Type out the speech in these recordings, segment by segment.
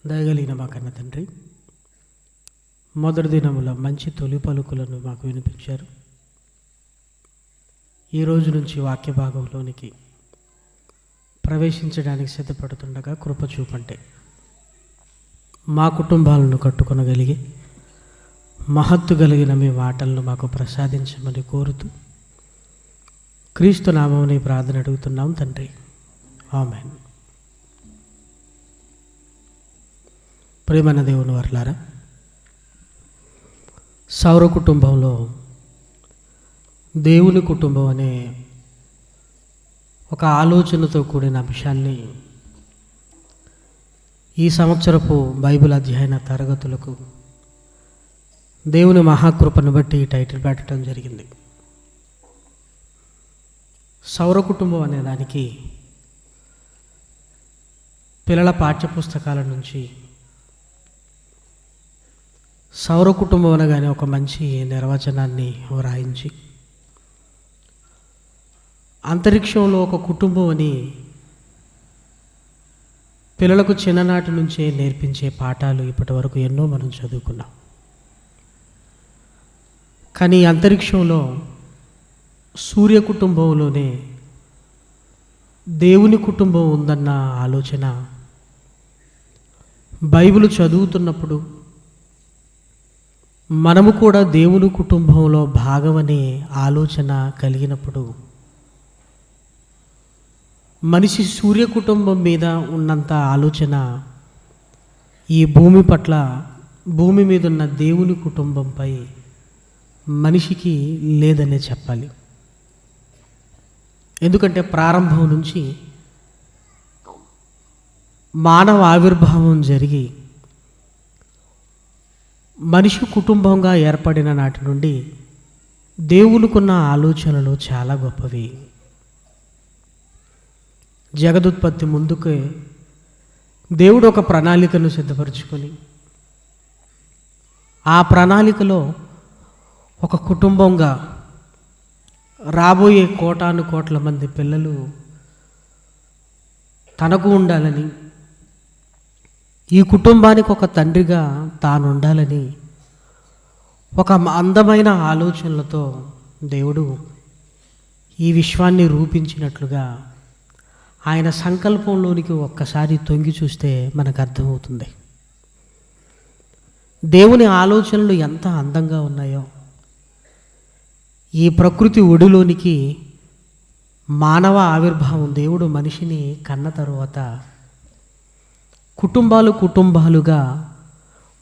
దయగలిగిన మా కన్న తండ్రి, మొదటి దినముల మంచి తొలి పలుకులను మాకు వినిపించారు. ఈ రోజు నుంచి వాక్య భాగంలోనికి ప్రవేశించడానికి సిద్ధపడుతుండగా కృప చూపంటే మా కుటుంబాలను కట్టుకొనగలిగి మహత్తు కలిగిన మీ మాటలను మాకు ప్రసాదించమని కోరుతూ క్రీస్తు నామముని ప్రార్థన అడుగుతున్నాం తండ్రి, ఆమేన్. ప్రియమైన దేవుని వర్లారా, సౌర కుటుంబంలో దేవుని కుటుంబం అనే ఒక ఆలోచనతో కూడిన అంశాన్ని ఈ సంవత్సరపు బైబిల్ అధ్యయన తరగతులకు దేవుని మహాకృపను బట్టి టైటిల్ పెట్టడం జరిగింది. సౌర కుటుంబం అనే దానికి పిల్లల పాఠ్యపుస్తకాల నుంచి సౌర కుటుంబం అనగానే ఒక మంచి నిర్వచనాన్ని వ్రాయించి అంతరిక్షంలో ఒక కుటుంబం అని పిల్లలకు చిన్ననాటి నుంచే నేర్పించే పాఠాలు ఇప్పటి వరకు ఎన్నో మనం చదువుకున్నాం. కానీ అంతరిక్షంలో సూర్య కుటుంబంలోనే దేవుని కుటుంబం ఉందన్న ఆలోచన బైబిల్ చదువుతున్నప్పుడు మనము కూడా దేవుని కుటుంబంలో భాగమనే ఆలోచన కలిగినప్పుడు మనిషి సూర్య కుటుంబం మీద ఉన్నంత ఆలోచన ఈ భూమి పట్ల, భూమి మీద ఉన్న దేవుని కుటుంబంపై మనిషికి లేదనే చెప్పాలి. ఎందుకంటే ప్రారంభం నుంచి మానవ ఆవిర్భావం జరిగి మనిషి కుటుంబంగా ఏర్పడిన నాటి నుండి దేవునికున్న ఆలోచనలు చాలా గొప్పవి. జగదుత్పత్తి ముందుకే దేవుడు ఒక ప్రణాళికను సిద్ధపరచుకొని ఆ ప్రణాళికలో ఒక కుటుంబంగా రాబోయే కోటాను కోట్ల మంది పిల్లలు తనకు ఉండాలని, ఈ కుటుంబానికి ఒక తండ్రిగా తాను ఉండాలని ఒక అందమైన ఆలోచనలతో దేవుడు ఈ విశ్వాన్ని రూపించినట్లుగా ఆయన సంకల్పంలోనికి ఒక్కసారి తొంగి చూస్తే మనకు అర్థమవుతుంది. దేవుని ఆలోచనలు ఎంత అందంగా ఉన్నాయో, ఈ ప్రకృతి ఒడిలోనికి మానవ ఆవిర్భావం, దేవుడు మనిషిని కన్న తరువాత కుటుంబాలుగా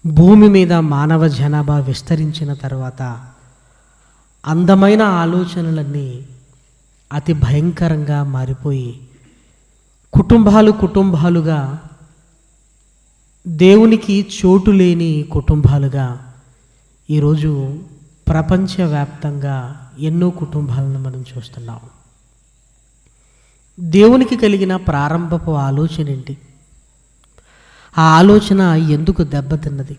భూమి మీద మానవ జనాభా విస్తరించిన తర్వాత అందమైన ఆలోచనలన్నీ అతి భయంకరంగా మారిపోయి కుటుంబాలుగా దేవునికి చోటు లేని కుటుంబాలుగా ఈరోజు ప్రపంచవ్యాప్తంగా ఎన్నో కుటుంబాలను మనం చూస్తున్నాం. దేవునికి కలిగిన ప్రారంభపు ఆలోచన ఏంటి? ఆ ఆలోచన ఎందుకు దెబ్బతిన్నది?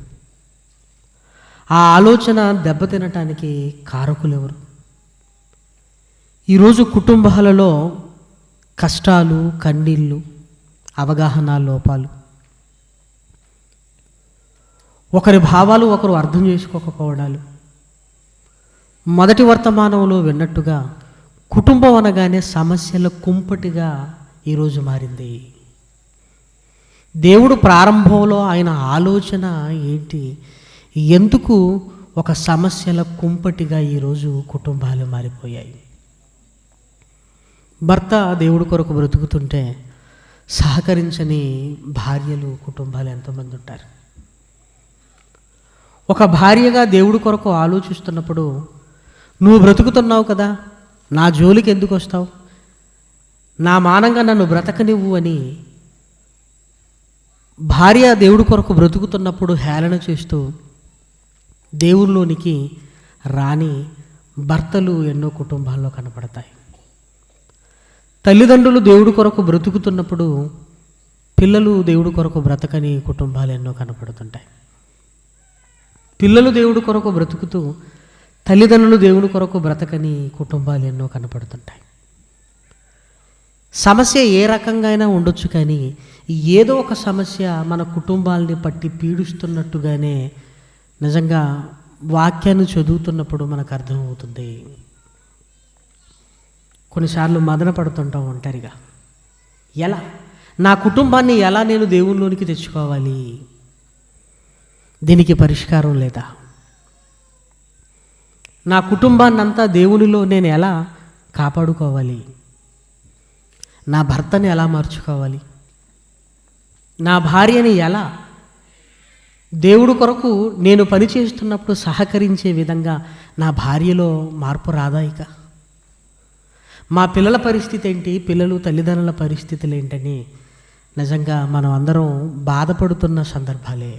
ఆ ఆలోచన దెబ్బతినటానికి కారకులు ఎవరు? ఈరోజు కుటుంబాలలో కష్టాలు, కన్నీళ్ళు, అవగాహన లోపాలు, ఒకరి భావాలు ఒకరు అర్థం చేసుకోకపోవడాలు, మొదటి వర్తమానంలో విన్నట్టుగా కుటుంబం అనగానే సమస్యల కుంపటిగా ఈరోజు మారింది. దేవుడు ప్రారంభంలో ఆయన ఆలోచన ఏంటి? ఎందుకు ఒక సమస్యల కుంపటిగా ఈరోజు కుటుంబాలు మారిపోయాయి? భర్త దేవుడి కొరకు బ్రతుకుతుంటే సహకరించని భార్యలు, కుటుంబాలు ఎంతోమంది ఉంటారు. ఒక భార్యగా దేవుడి కొరకు ఆలోచిస్తున్నప్పుడు, నువ్వు బ్రతుకుతున్నావు కదా, నా జోలికి ఎందుకు వస్తావు, నా మానంగా నన్ను బ్రతకనివ్వు అని భార్య దేవుడి కొరకు బ్రతుకుతున్నప్పుడు హేళన చేస్తూ దేవుళ్ళలోనికి రాని భర్తలు ఎన్నో కుటుంబాల్లో కనపడతాయి. తల్లిదండ్రులు దేవుడి కొరకు బ్రతుకుతున్నప్పుడు పిల్లలు దేవుడి కొరకు బ్రతకని కుటుంబాలు ఎన్నో కనపడుతుంటాయి. పిల్లలు దేవుడి కొరకు బ్రతుకుతూ తల్లిదండ్రులు దేవుడి కొరకు బ్రతకని కుటుంబాలు ఎన్నో కనపడుతుంటాయి. సమస్య ఏ రకంగా అయినా ఉండొచ్చు, కానీ ఏదో ఒక సమస్య మన కుటుంబాలని పట్టి పీడిస్తున్నట్టుగానే నిజంగా వాక్యాన్ని చదువుతున్నప్పుడు మనకు అర్థమవుతుంది. కొన్నిసార్లు మదన పడుతుంటాం ఒంటరిగా. ఎలా నా కుటుంబాన్ని ఎలా నేను దేవునిలోనికి తెచ్చుకోవాలి? దీనికి పరిష్కారం లేదా? నా కుటుంబాన్ని అంతా దేవునిలో నేను ఎలా కాపాడుకోవాలి? నా భర్తని ఎలా మార్చుకోవాలి? నా భార్యని ఎలా దేవుడు కొరకు నేను పనిచేస్తున్నప్పుడు సహకరించే విధంగా నా భార్యలో మార్పు రాదా? ఇక మా పిల్లల పరిస్థితి ఏంటి, పిల్లలు తల్లిదండ్రుల పరిస్థితులు ఏంటని నిజంగా మనం అందరం బాధపడుతున్న సందర్భాలే.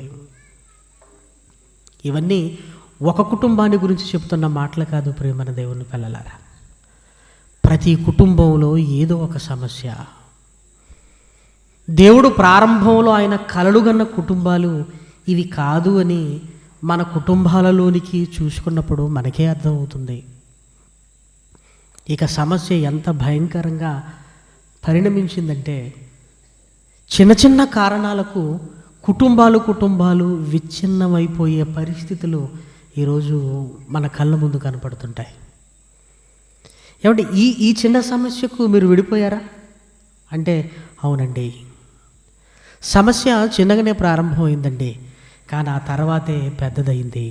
ఇవన్నీ ఒక కుటుంబాన్ని గురించి చెప్తున్న మాటలు కాదు ప్రియమైన దేవుని పిల్లలారా. ప్రతి కుటుంబంలో ఏదో ఒక సమస్య. దేవుడు ప్రారంభంలో ఆయన కలలుగన్న కుటుంబాలు ఇవి కాదు అని మన కుటుంబాలలోనికి చూసుకున్నప్పుడు మనకే అర్థమవుతుంది. ఇక సమస్య ఎంత భయంకరంగా పరిణమించిందంటే చిన్న చిన్న కారణాలకు కుటుంబాలు విచ్ఛిన్నమైపోయే పరిస్థితులు ఈరోజు మన కళ్ళ ముందు కనపడుతుంటాయి. ఏమంటే ఈ చిన్న సమస్యకు మీరు విడిపోయారా అంటే అవునండి, సమస్య చిన్నగానే ప్రారంభమైందండి, కానీ ఆ తర్వాతే పెద్దదైంది.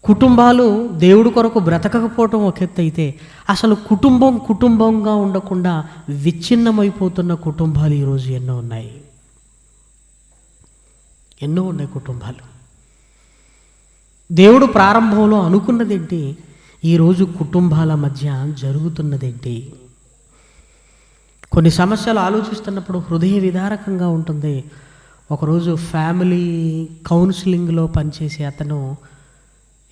కుటుంబాలు దేవుడి కొరకు బ్రతకకపోవటం ఒక ఎత్తు అయితే, అసలు కుటుంబంగా ఉండకుండా విచ్ఛిన్నమైపోతున్న కుటుంబాలు ఈరోజు ఎన్నో ఉన్నాయి కుటుంబాలు. దేవుడు ప్రారంభంలో అనుకున్నదేంటి, ఈరోజు కుటుంబాల మధ్య జరుగుతున్నదేంటి? కొన్ని సమస్యలు ఆలోచిస్తున్నప్పుడు హృదయ విదారకంగా ఉంటుంది. ఒకరోజు ఫ్యామిలీ కౌన్సిలింగ్లో పనిచేసే అతను,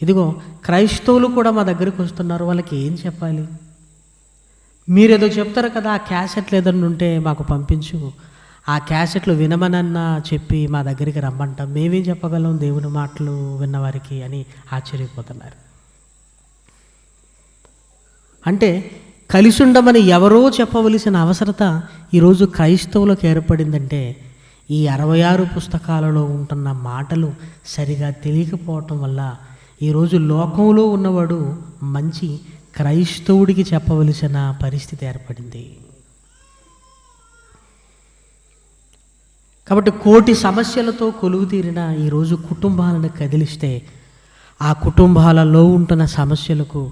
ఇదిగో క్రైస్తవులు కూడా మా దగ్గరికి వస్తున్నారు, వాళ్ళకి ఏం చెప్పాలి? మీరేదో చెప్తారు కదా, ఆ క్యాసెట్లు ఏదన్నా ఉంటే మాకు పంపించు, ఆ క్యాసెట్లు వినమనన్నా చెప్పి మా దగ్గరికి రమ్మంటాం, మేమేం చెప్పగలం దేవుని మాటలు విన్నవారికి అని ఆశ్చర్యపోతున్నారు. అంటే కలిసి ఉండమని ఎవరో చెప్పవలసిన అవసరత ఈరోజు క్రైస్తవులకు ఏర్పడిందంటే ఈ 66 పుస్తకాలలో ఉంటున్న మాటలు సరిగా తెలియకపోవటం వల్ల ఈరోజు లోకంలో ఉన్నవాడు మంచి క్రైస్తవుడికి చెప్పవలసిన పరిస్థితి ఏర్పడింది. కాబట్టి కోటి సమస్యలతో కొలువు తీరిన ఈరోజు కుటుంబాలను కదిలిస్తే ఆ కుటుంబాలలో ఉంటున్న సమస్యలకు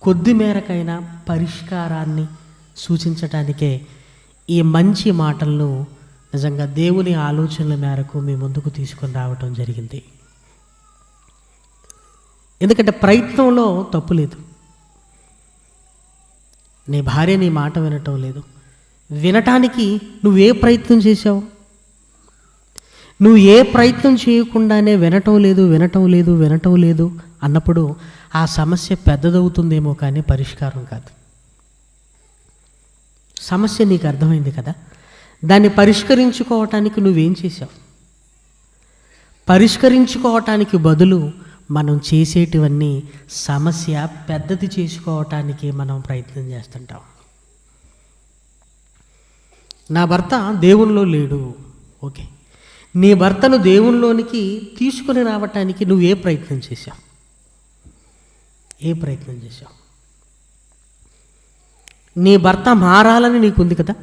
కొద్ది మేరకైనా పరిష్కారాన్ని సూచించటానికే ఈ మంచి మాటలను నిజంగా దేవుని ఆలోచనల మేరకు మీ ముందుకు తీసుకొని రావటం జరిగింది. ఎందుకంటే ప్రయత్నంలో తప్పు లేదు. నీ భార్య నీ మాట వినటం లేదు, వినటానికి నువ్వే ప్రయత్నం చేశావు? నువ్వు ఏ ప్రయత్నం చేయకుండానే వినటం లేదు అన్నప్పుడు ఆ సమస్య పెద్దదవుతుందేమో కానీ పరిష్కారం కాదు. సమస్య నీకు అర్థమైంది కదా, దాన్ని పరిష్కరించుకోవటానికి నువ్వేం చేశావు? పరిష్కరించుకోవటానికి బదులు మనం చేసేటివన్నీ సమస్య పెద్దది చేసుకోవటానికి మనం ప్రయత్నం చేస్తుంటాం. నా భర్త దేవునిలో లేడు, ఓకే, నీ భర్తను దేవునిలోనికి తీసుకుని రావటానికి నువ్వు ఏ ప్రయత్నం చేశావు? నీ భర్త మారాలని నీకుంది కదా,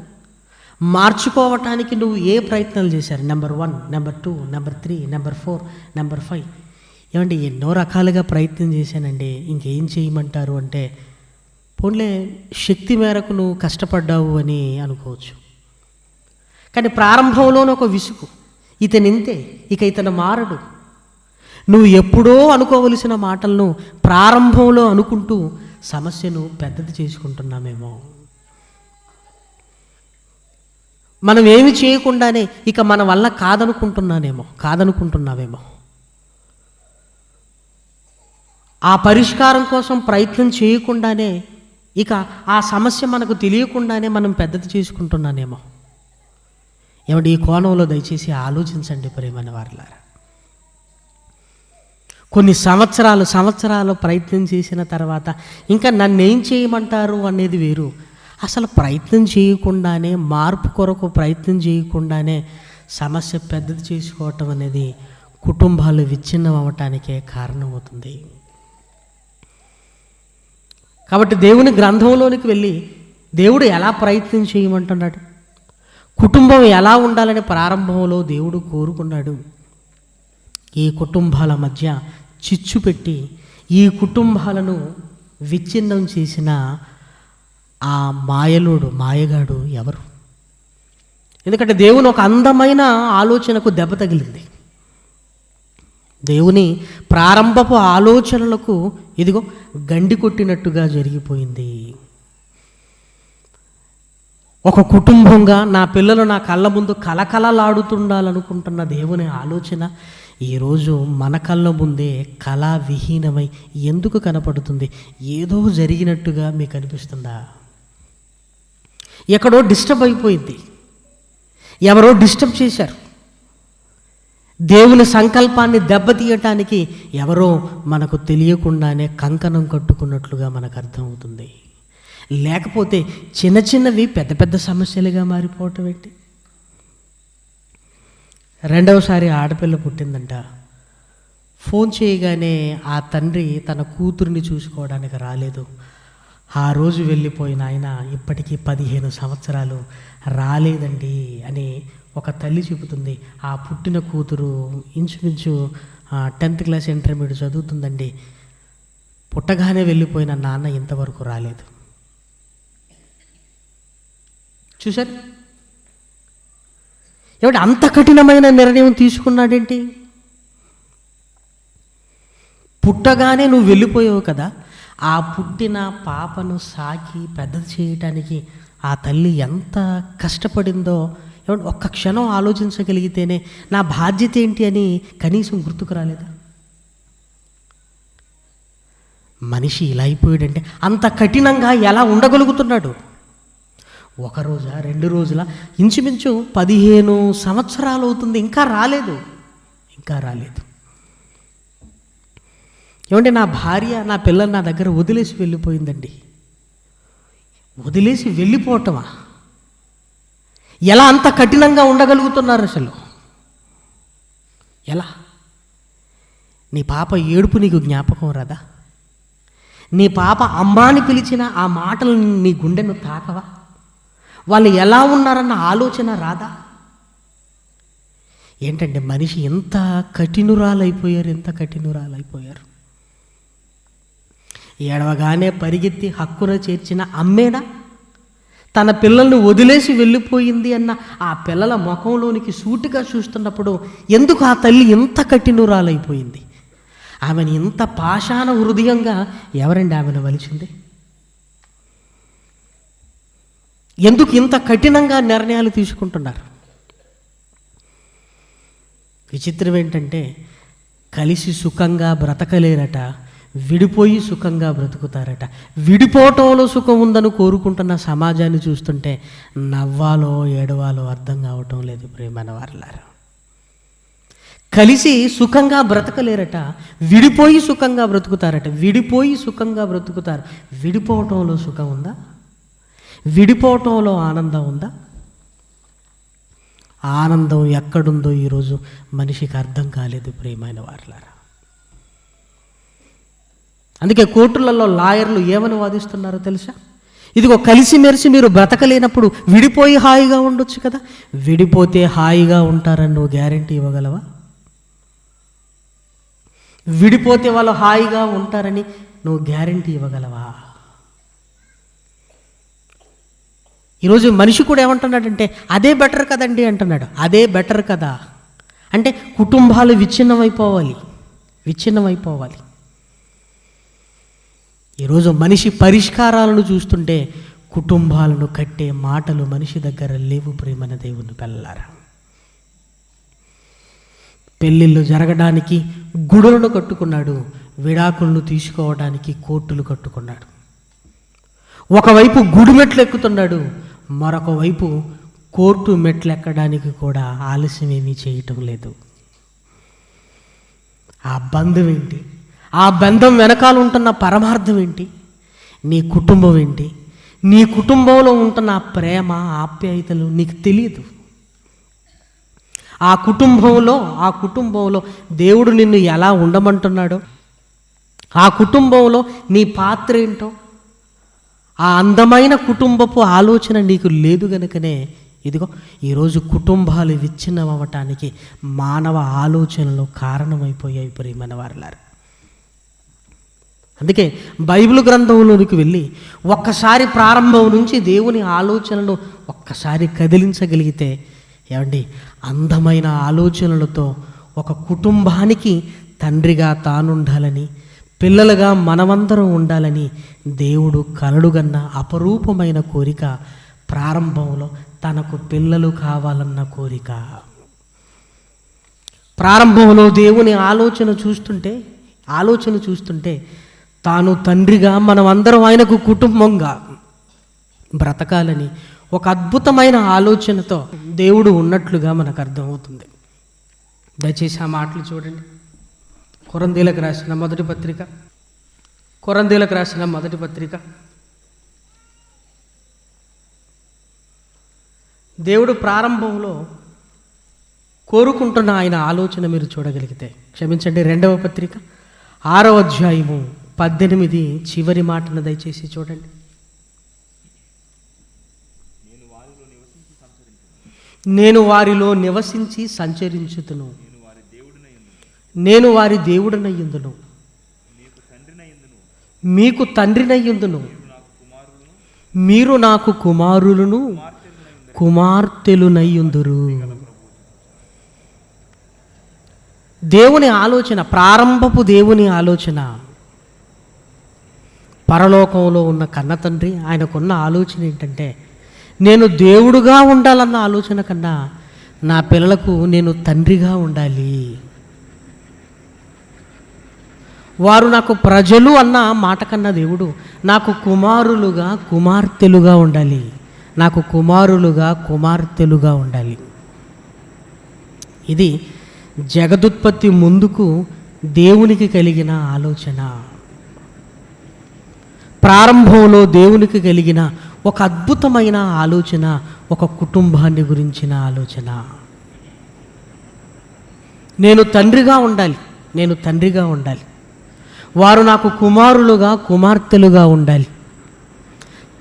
మార్చుకోవటానికి నువ్వు ఏ ప్రయత్నాలు చేశారు? Number 1, number 2, number 3, number 4, number 5. ఏమంటే ఎన్నో రకాలుగా ప్రయత్నం చేశానండి, ఇంకేం చేయమంటారు అంటే పోన్లే శక్తి మేరకు నువ్వు కష్టపడ్డావు అని అనుకోవచ్చు. కానీ ప్రారంభంలోనే ఒక విసుగు, ఇతను ఇంతే, ఇక ఇతను మారడు. నువ్వు ఎప్పుడో అనుకోవలసిన మాటలను ప్రారంభంలో అనుకుంటూ సమస్యను పెద్దది చేసుకుంటున్నామేమో. మనం ఏమి చేయకుండానే ఇక మన వల్ల కాదనుకుంటున్నావేమో. ఆ పరిష్కారం కోసం ప్రయత్నం చేయకుండానే ఇక ఆ సమస్య మనకు తెలియకుండానే మనం పెద్దది చేసుకుంటున్నానేమో. ఏమంటే ఈ కోణంలో దయచేసి ఆలోచించండి ప్రియమైన వారలారా. కొన్ని సంవత్సరాలు ప్రయత్నం చేసిన తర్వాత ఇంకా నన్ను ఏం చేయమంటారు అనేది వేరు, అసలు ప్రయత్నం చేయకుండానే, మార్పు కొరకు ప్రయత్నం చేయకుండానే సమస్య పెద్దది చేసుకోవటం అనేది కుటుంబాలు విచ్ఛిన్నం అవ్వటానికే కారణమవుతుంది. కాబట్టి దేవుని గ్రంథంలోనికి వెళ్ళి దేవుడు ఎలా ప్రయత్నం చేయమంటున్నాడు, కుటుంబం ఎలా ఉండాలని ప్రారంభంలో దేవుడు కోరుకున్నాడు. ఈ కుటుంబాల మధ్య చిచ్చు పెట్టి ఈ కుటుంబాలను విచ్ఛిన్నం చేసిన ఆ మాయగాడు ఎవరు? ఎందుకంటే దేవుని ఒక అందమైన ఆలోచనకు దెబ్బ తగిలింది. దేవుని ప్రారంభపు ఆలోచనలకు ఇదిగో గండి కొట్టినట్టుగా జరిగిపోయింది. ఒక కుటుంబంగా నా పిల్లలు నా కళ్ళ ముందు కలకలలాడుతుండాలనుకుంటున్న దేవుని ఆలోచన ఈరోజు మన కళ్ళ ముందే కళావిహీనమై ఎందుకు కనపడుతుంది? ఏదో జరిగినట్టుగా మీకు అనిపిస్తుందా? ఎక్కడో డిస్టర్బ్ అయిపోయింది, ఎవరో డిస్టర్బ్ చేశారు. దేవుని సంకల్పాన్ని దెబ్బతీయటానికి ఎవరో మనకు తెలియకుండానే కంకణం కట్టుకున్నట్లుగా మనకు అర్థమవుతుంది. లేకపోతే చిన్న చిన్నవి పెద్ద పెద్ద సమస్యలుగా మారిపోవటం ఏంటి? రెండవసారి ఆడపిల్ల పుట్టిందంట. ఫోన్ చేయగానే ఆ తండ్రి తన కూతుర్ని చూసుకోవడానికి రాలేదు. ఆ రోజు వెళ్ళిపోయిన ఆయన ఇప్పటికీ 15 సంవత్సరాలు రాలేదండి అని ఒక తల్లి చెబుతుంది. ఆ పుట్టిన కూతురు ఇంచుమించు 10th క్లాస్ ఇంటర్మీడియట్ చదువుతుందండి. పుట్టగానే వెళ్ళిపోయిన నాన్న ఇంతవరకు రాలేదు. చూశారు ఏమిటి అంత కఠినమైన నిర్ణయం తీసుకున్నాడేంటి? పుట్టగానే నువ్వు వెళ్ళిపోయావు కదా, ఆ పుట్టిన పాపను సాకి పెద్దది చేయటానికి ఆ తల్లి ఎంత కష్టపడిందో ఏమంటే ఒక్క క్షణం ఆలోచించగలిగితేనే నా బాధ్యత ఏంటి అని కనీసం గుర్తుకు రాలేదా? మనిషి ఇలా అయిపోయాడంటే అంత కఠినంగా ఎలా ఉండగలుగుతున్నాడు? ఒక రోజా 2 రోజుల ఇంచుమించు 15 సంవత్సరాలు అవుతుంది, ఇంకా రాలేదు. ఏమంటే నా భార్య నా పిల్లలు నా దగ్గర వదిలేసి వెళ్ళిపోయిందండి. వదిలేసి వెళ్ళిపోవటమా? ఎలా అంత కఠినంగా ఉండగలుగుతున్నారు అసలు? ఎలా? నీ పాప ఏడుపు నీకు జ్ఞాపకం రాదా? నీ పాప అమ్మాని పిలిచిన ఆ మాటలు నీ గుండెను తాకవా? వాళ్ళు ఎలా ఉన్నారన్న ఆలోచన రాదా? ఏంటంటే మనిషి ఎంత కఠినురాలైపోయారు. ఏడవగానే పరిగెత్తి హక్కున చేర్చిన అమ్మేనా తన పిల్లల్ని వదిలేసి వెళ్ళిపోయింది అన్న ఆ పిల్లల ముఖంలోనికి సూటిగా చూస్తున్నప్పుడు ఎందుకు ఆ తల్లి ఇంత కఠినురాలైపోయింది? ఆమెను ఇంత పాషాణ హృదయంగా ఎవరండి ఆమెను వలిచింది? ఎందుకు ఇంత కఠినంగా నిర్ణయాలు తీసుకుంటున్నారు? విచిత్రం ఏంటంటే కలిసి సుఖంగా బ్రతకలేరట, విడిపోయి సుఖంగా బ్రతుకుతారట. విడిపోవటంలో సుఖం ఉందని కోరుకుంటున్న సమాజాన్ని చూస్తుంటే నవ్వాలో ఏడవాలో అర్థం కావటం లేదు ప్రియమైన వారలారా. కలిసి సుఖంగా బ్రతకలేరట, విడిపోయి సుఖంగా బ్రతుకుతారట. విడిపోవటంలో సుఖం ఉందా? విడిపోవటంలో ఆనందం ఉందా? ఆనందం ఎక్కడుందో ఈరోజు మనిషికి అర్థం కాలేదు ప్రియమైన వారలారా. అందుకే కోర్టులలో లాయర్లు ఏమని వాదిస్తున్నారో తెలుసా? ఇదిగో కలిసిమెలిసి మీరు బ్రతకలేనప్పుడు విడిపోయి హాయిగా ఉండొచ్చు కదా, విడిపోతే హాయిగా ఉంటారని నువ్వు గ్యారెంటీ ఇవ్వగలవా? విడిపోతే వాళ్ళు హాయిగా ఉంటారని నువ్వు గ్యారెంటీ ఇవ్వగలవా? ఈరోజు మనిషి కూడా ఏమంటున్నాడంటే అదే బెటర్ కదండి అంటున్నాడు. అదే బెటర్ కదా అంటే కుటుంబాలు విచ్ఛిన్నమైపోవాలి. ఈరోజు మనిషి పరిష్కారాలను చూస్తుంటే కుటుంబాలను కట్టే మాటలు మనిషి దగ్గర లేవు ప్రియమైన దేవుని పిల్లలారా. పెళ్ళిళ్ళు జరగడానికి గుడులను కట్టుకున్నాడు, విడాకులను తీసుకోవడానికి కోర్టులు కట్టుకున్నాడు. ఒకవైపు గుడి మెట్లు ఎక్కుతున్నాడు, మరొక వైపు కోర్టు మెట్లు ఎక్కడానికి కూడా ఆలస్యం ఏమీ చేయటం లేదు. ఆ బంధం ఏంటి? ఆ బంధం వెనకాల ఉంటున్న పరమార్థం ఏంటి? నీ కుటుంబం ఏంటి? నీ కుటుంబంలో ఉంటున్న ఆ ప్రేమ ఆప్యాయతలు నీకు తెలియదు. ఆ కుటుంబంలో దేవుడు నిన్ను ఎలా ఉండమంటున్నాడో, ఆ కుటుంబంలో నీ పాత్ర ఏంటో, ఆ అందమైన కుటుంబపు ఆలోచన నీకు లేదు గనుకనే ఇదిగో ఈరోజు కుటుంబాలు విచ్ఛిన్నం అవ్వటానికి మానవ ఆలోచనలు కారణమైపోయాయి ప్రియమైన వారలారా. అందుకే బైబిల్ గ్రంథంలోనికి వెళ్ళి ఒక్కసారి ప్రారంభం నుంచి దేవుని ఆలోచనలు ఒక్కసారి కదిలించగలిగితే ఏమండి, అందమైన ఆలోచనలతో ఒక కుటుంబానికి తండ్రిగా తానుండాలని, పిల్లలుగా మనమందరం ఉండాలని దేవుడు కలలుగన్న అపరూపమైన కోరిక ప్రారంభంలో తనకు పిల్లలు కావాలన్న కోరిక. ప్రారంభంలో దేవుని ఆలోచన చూస్తుంటే తాను తండ్రిగా మనమందరం ఆయనకు కుటుంబంగా బ్రతకాలని ఒక అద్భుతమైన ఆలోచనతో దేవుడు ఉన్నట్లుగా మనకు అర్థమవుతుంది. దయచేసి ఆ మాటలు చూడండి. కొరంథీలకు రాసిన మొదటి పత్రిక దేవుడు ప్రారంభంలో కోరుకుంటున్న ఆయన ఆలోచన మీరు చూడగలిగితే, క్షమించండి, 2వ పత్రిక 6వ అధ్యాయము 18 చివరి మాటను దయచేసి చూడండి. నేను వారిలో నివసించి సంచరించుతును, నేను వారి దేవుడనయ్యుందును, మీకు తండ్రినయ్యుందును, మీరు నాకు కుమారులను కుమార్తెలునయ్యుందురు. దేవుని ఆలోచన, ప్రారంభపు దేవుని ఆలోచన, పరలోకంలో ఉన్న కన్న తండ్రి ఆయనకున్న ఆలోచన ఏంటంటే, నేను దేవుడుగా ఉండాలన్న ఆలోచన కన్నా నా పిల్లలకు నేను తండ్రిగా ఉండాలి, వారు నాకు ప్రజలు అన్న మాట కన్నా దేవుడు నాకు కుమారులుగా కుమార్తెలుగా ఉండాలి, నాకు కుమారులుగా కుమార్తెలుగా ఉండాలి. ఇది జగదుత్పత్తి ముందుకు దేవునికి కలిగిన ఆలోచన. ప్రారంభంలో దేవునికి కలిగిన ఒక అద్భుతమైన ఆలోచన, ఒక కుటుంబాన్ని గురించిన ఆలోచన. నేను తండ్రిగా ఉండాలి, వారు నాకు కుమారులుగా కుమార్తెలుగా ఉండాలి,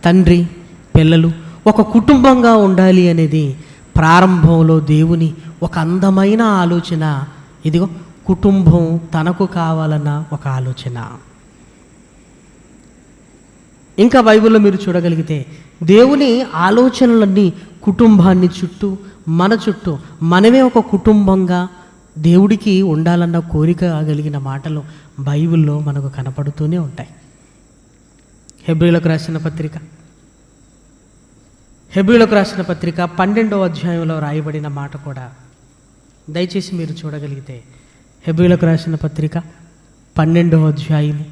తండ్రి పిల్లలు ఒక కుటుంబంగా ఉండాలి అనేది ప్రారంభంలో దేవుని ఒక అందమైన ఆలోచన. ఇదిగో కుటుంబం తనకు కావాలన్న ఒక ఆలోచన. ఇంకా బైబిల్లో మీరు చూడగలిగితే దేవుని ఆలోచనలన్నీ కుటుంబాన్ని చుట్టూ, మన చుట్టూ మనమే ఒక కుటుంబంగా దేవుడికి ఉండాలన్న కోరిక కలిగిన మాటలు బైబిల్లో మనకు కనపడుతూనే ఉంటాయి. హెబ్రీయులకు రాసిన పత్రిక 12వ అధ్యాయంలో రాయబడిన మాట కూడా దయచేసి మీరు చూడగలిగితే, హెబ్రీయులకు రాసిన పత్రిక 12వ అధ్యాయము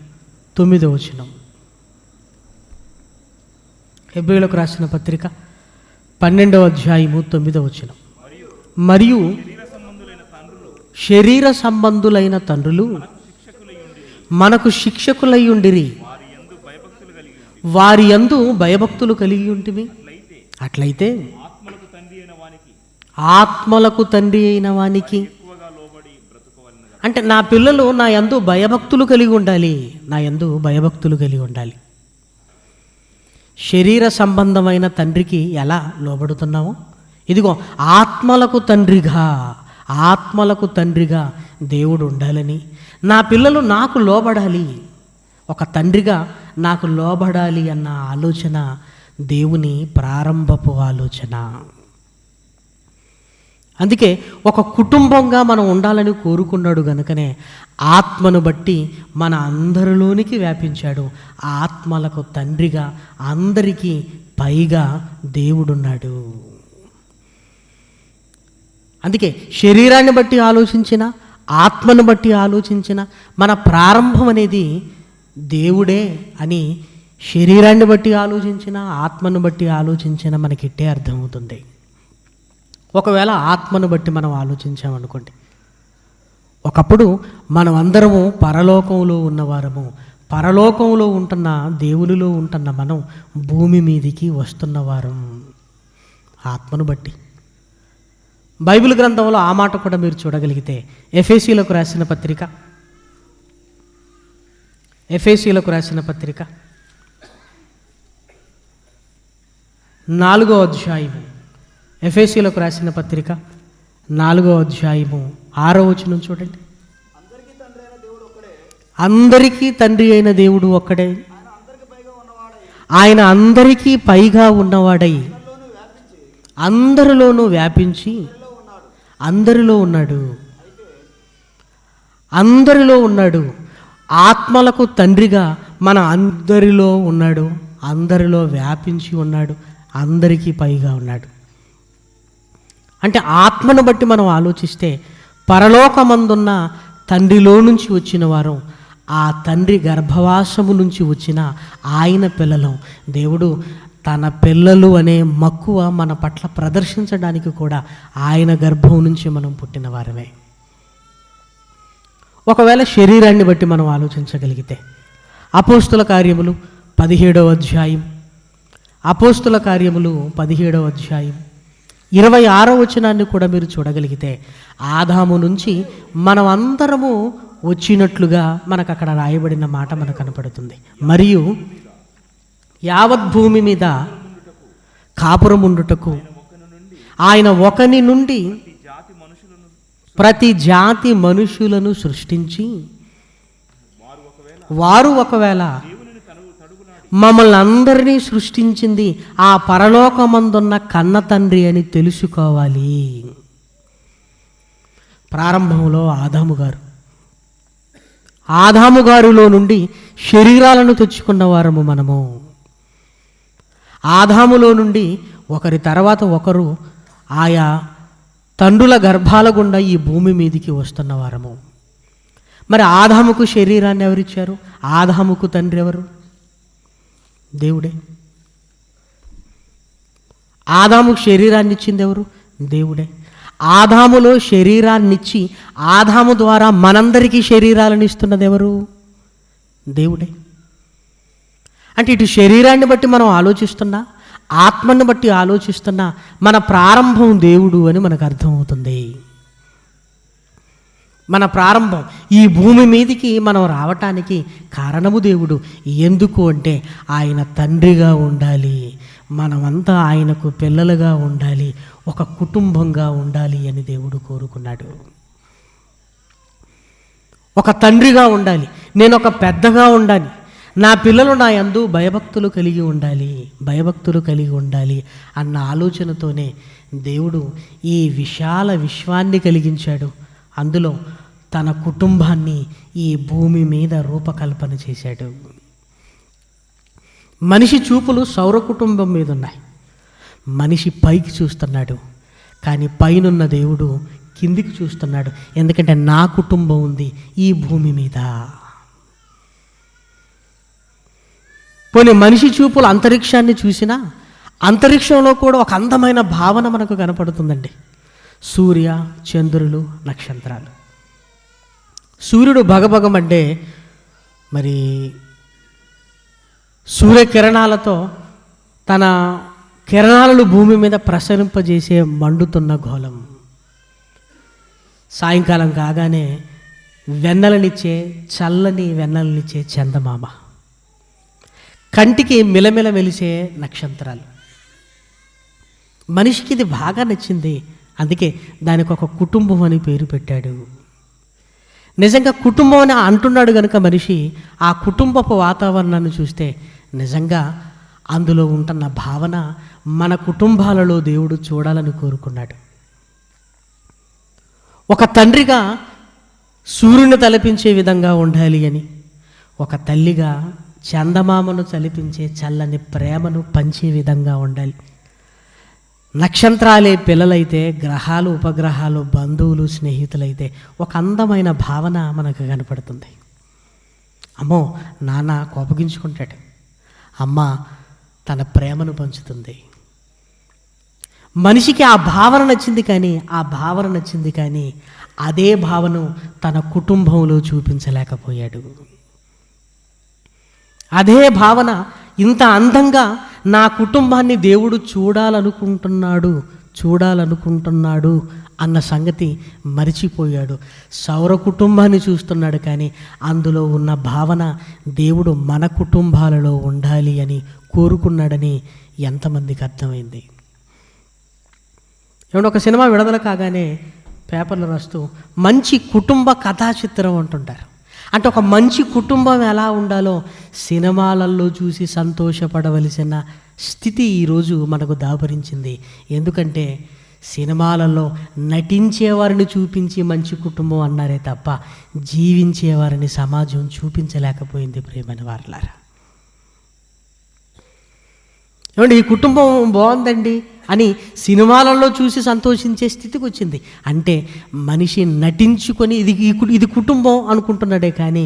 9వ వచనం. హెబ్రీయులకు రాసిన పత్రిక 12వ అధ్యాయము 9వ వచనం. మరియు శరీర సంబంధులైన తండ్రులు మనకు శిక్షకులై ఉండిరి, వారి యందు భయభక్తులు కలిగి ఉంటిమి. అట్లయితే ఆత్మలకు తండ్రి అయిన వానికి, అంటే నా పిల్లలు నా యందు భయభక్తులు కలిగి ఉండాలి. శరీర సంబంధమైన తండ్రికి ఎలా లోబడుతున్నామో, ఇదిగో ఆత్మలకు తండ్రిగా దేవుడు ఉండాలని, నా పిల్లలు నాకు లోబడాలి, ఒక తండ్రిగా నాకు లోబడాలి అన్న ఆలోచన దేవుని ప్రారంభపు ఆలోచన. అందుకే ఒక కుటుంబంగా మనం ఉండాలని కోరుకున్నాడు గనుకనే ఆత్మను బట్టి మన అందరిలోనికి వ్యాపించాడు. ఆత్మలకు తండ్రిగా అందరికీ పైగా దేవుడున్నాడు. అందుకే శరీరాన్ని బట్టి ఆలోచించిన, ఆత్మను బట్టి ఆలోచించిన మన ప్రారంభం అనేది దేవుడే అని, శరీరాన్ని బట్టి ఆలోచించిన, ఆత్మను బట్టి ఆలోచించిన మనకిట్టే అర్థమవుతుంది. ఒకవేళ ఆత్మను బట్టి మనం ఆలోచించామనుకోండి, ఒకప్పుడు మనం అందరము పరలోకంలో ఉన్నవారము, పరలోకంలో ఉంటున్న దేవునిలో ఉంటున్న మనం భూమి మీదికి వస్తున్నవారం ఆత్మను బట్టి. బైబిల్ గ్రంథంలో ఆ మాట కూడా మీరు చూడగలిగితే ఎఫెసీలకు రాసిన పత్రిక 4వ అధ్యాయము, ఎఫెసీలకు రాసిన పత్రిక 4వ అధ్యాయము 6వ వచనం చూడండి. అందరికీ తండ్రి అయిన దేవుడు ఒక్కడే, ఆయన అందరికీ పైగా ఉన్నవాడై అందరిలోనూ వ్యాపించి అందరిలో ఉన్నాడు. ఆత్మలకు తండ్రిగా మన అందరిలో ఉన్నాడు, అందరిలో వ్యాపించి ఉన్నాడు, అందరికీ పైగా ఉన్నాడు. అంటే ఆత్మను బట్టి మనం ఆలోచిస్తే పరలోకమందున్న తండ్రిలో నుంచి వచ్చిన వారు, ఆ తండ్రి గర్భవాసము నుంచి వచ్చిన ఆయన పిల్లలు. దేవుడు తన పిల్లలు అనే మక్కువ మన పట్ల ప్రదర్శించడానికి కూడా ఆయన గర్భం నుంచి మనం పుట్టిన వారమే. ఒకవేళ శరీరాన్ని బట్టి మనం ఆలోచించగలిగితే అపోస్తుల కార్యములు 17వ అధ్యాయం, 26వ వచనాన్ని కూడా మీరు చూడగలిగితే ఆదాము నుంచి మనం అందరము వచ్చినట్లుగా మనకు అక్కడ రాయబడిన మాట మనకు కనపడుతుంది. మరియు యావత్ భూమి మీద కాపురముండుటకు ఆయన ఒకని నుండి ప్రతి జాతి మనుషులను సృష్టించి, వారు ఒకవేళ మమ్మల్ని అందరినీ సృష్టించింది ఆ పరలోకమందున్న కన్న తండ్రి అని తెలుసుకోవాలి. ప్రారంభంలో ఆదాము గారిలో నుండి శరీరాలను తెచ్చుకున్న వారము మనము. ఆదాములో నుండి ఒకరి తర్వాత ఒకరు ఆయా తండ్రుల గర్భాల గుండా ఈ భూమి మీదికి వస్తున్న వారము. మరి ఆదాముకు శరీరాన్ని ఎవరిచ్చారు? ఆదాముకు తండ్రి ఎవరు? దేవుడే. ఆదాముకు శరీరాన్ని ఇచ్చింది ఎవరు? దేవుడే. ఆదాములో శరీరాన్నిచ్చి ఆదాము ద్వారా మనందరికీ శరీరాలను ఇస్తున్నది ఎవరు? దేవుడే. అంటే ఇటు శరీరాన్ని బట్టి మనం ఆలోచిస్తున్నా, ఆత్మను బట్టి ఆలోచిస్తున్నా, మన ప్రారంభం దేవుడు అని మనకు అర్థమవుతుంది. మన ప్రారంభం ఈ భూమి మీదికి మనం రావటానికి కారణము దేవుడు. ఎందుకు అంటే ఆయన తండ్రిగా ఉండాలి, మనమంతా ఆయనకు పిల్లలుగా ఉండాలి, ఒక కుటుంబంగా ఉండాలి అని దేవుడు కోరుకున్నాడు. ఒక తండ్రిగా ఉండాలి, నేను ఒక పెద్దగా ఉండాలి, నా పిల్లలు నా యందు భయభక్తులు కలిగి ఉండాలి అన్న ఆలోచనతోనే దేవుడు ఈ విశాల విశ్వాన్ని కలిగించాడు. అందులో తన కుటుంబాన్ని ఈ భూమి మీద రూపకల్పన చేశాడు. మనిషి చూపులు సౌర కుటుంబం మీద ఉన్నాయి. మనిషి పైకి చూస్తున్నాడు, కానీ పైనున్న దేవుడు కిందికి చూస్తున్నాడు. ఎందుకంటే నా కుటుంబం ఉంది ఈ భూమి మీద. పోనీ మనిషి చూపులు అంతరిక్షాన్ని చూసినా అంతరిక్షంలో కూడా ఒక అందమైన భావన మనకు కనపడుతుందండి. సూర్య, చంద్రులు, నక్షత్రాలు. సూర్యుడు భగభగమంటే మరి సూర్యకిరణాలతో తన కిరణాలను భూమి మీద ప్రసరింపజేసే మండుతున్న గోళం. సాయంకాలం కాగానే చల్లని వెన్నెలనిచ్చే చందమామ. కంటికి మిలమిల వెలిసే నక్షత్రాలు. మనిషికి ఇది బాగా నచ్చింది, అందుకే దానికి ఒక కుటుంబం అని పేరు పెట్టాడు. నిజంగా కుటుంబం అని అంటున్నాడు కనుక మనిషి ఆ కుటుంబపు వాతావరణాన్ని చూస్తే నిజంగా అందులో ఉంటున్న భావన మన కుటుంబాలలో దేవుడు చూడాలని కోరుకున్నాడు. ఒక తండ్రిగా సూర్యుని తలపించే విధంగా ఉండాలి అని, ఒక తల్లిగా చందమామను తలపించే చల్లని ప్రేమను పంచే విధంగా ఉండాలి. నక్షత్రాలే పిల్లలైతే, గ్రహాలు, ఉపగ్రహాలు, బంధువులు, స్నేహితులైతే ఒక అందమైన భావన మనకు కనపడుతుంది. అమ్మో నాన్న కోపగించుకుంటాడు, అమ్మ తన ప్రేమను పంచుతుంది. మనిషికి ఆ భావన నచ్చింది కానీ అదే భావన తన కుటుంబంలో చూపించలేకపోయాడు. అదే భావన ఇంత అందంగా నా కుటుంబాన్ని దేవుడు చూడాలనుకుంటున్నాడు అన్న సంగతి మరిచిపోయాడు. సౌర కుటుంబాన్ని చూస్తున్నాడు, కానీ అందులో ఉన్న భావన దేవుడు మన కుటుంబాలలో ఉండాలి అని కోరుకున్నాడని ఎంతమందికి అర్థమైంది? ఏమంటే ఒక సినిమా విడుదల కాగానే పేపర్లు రాస్తూ మంచి కుటుంబ కథా చిత్రం అంటుంటారు. అంటే ఒక మంచి కుటుంబం ఎలా ఉండాలో సినిమాలలో చూసి సంతోషపడవలసిన స్థితి ఈరోజు మనకు దాపరించింది. ఎందుకంటే సినిమాలలో నటించేవారిని చూపించి మంచి కుటుంబం అన్నారే తప్ప జీవించేవారిని సమాజం చూపించలేకపోయింది. ప్రియమైన వారలారా, ఏమండి, ఈ కుటుంబం బాగుందండి అని సినిమాలలో చూసి సంతోషించే స్థితికి వచ్చింది. అంటే మనిషి నటించుకొని ఇది కుటుంబం అనుకుంటున్నాడే, కానీ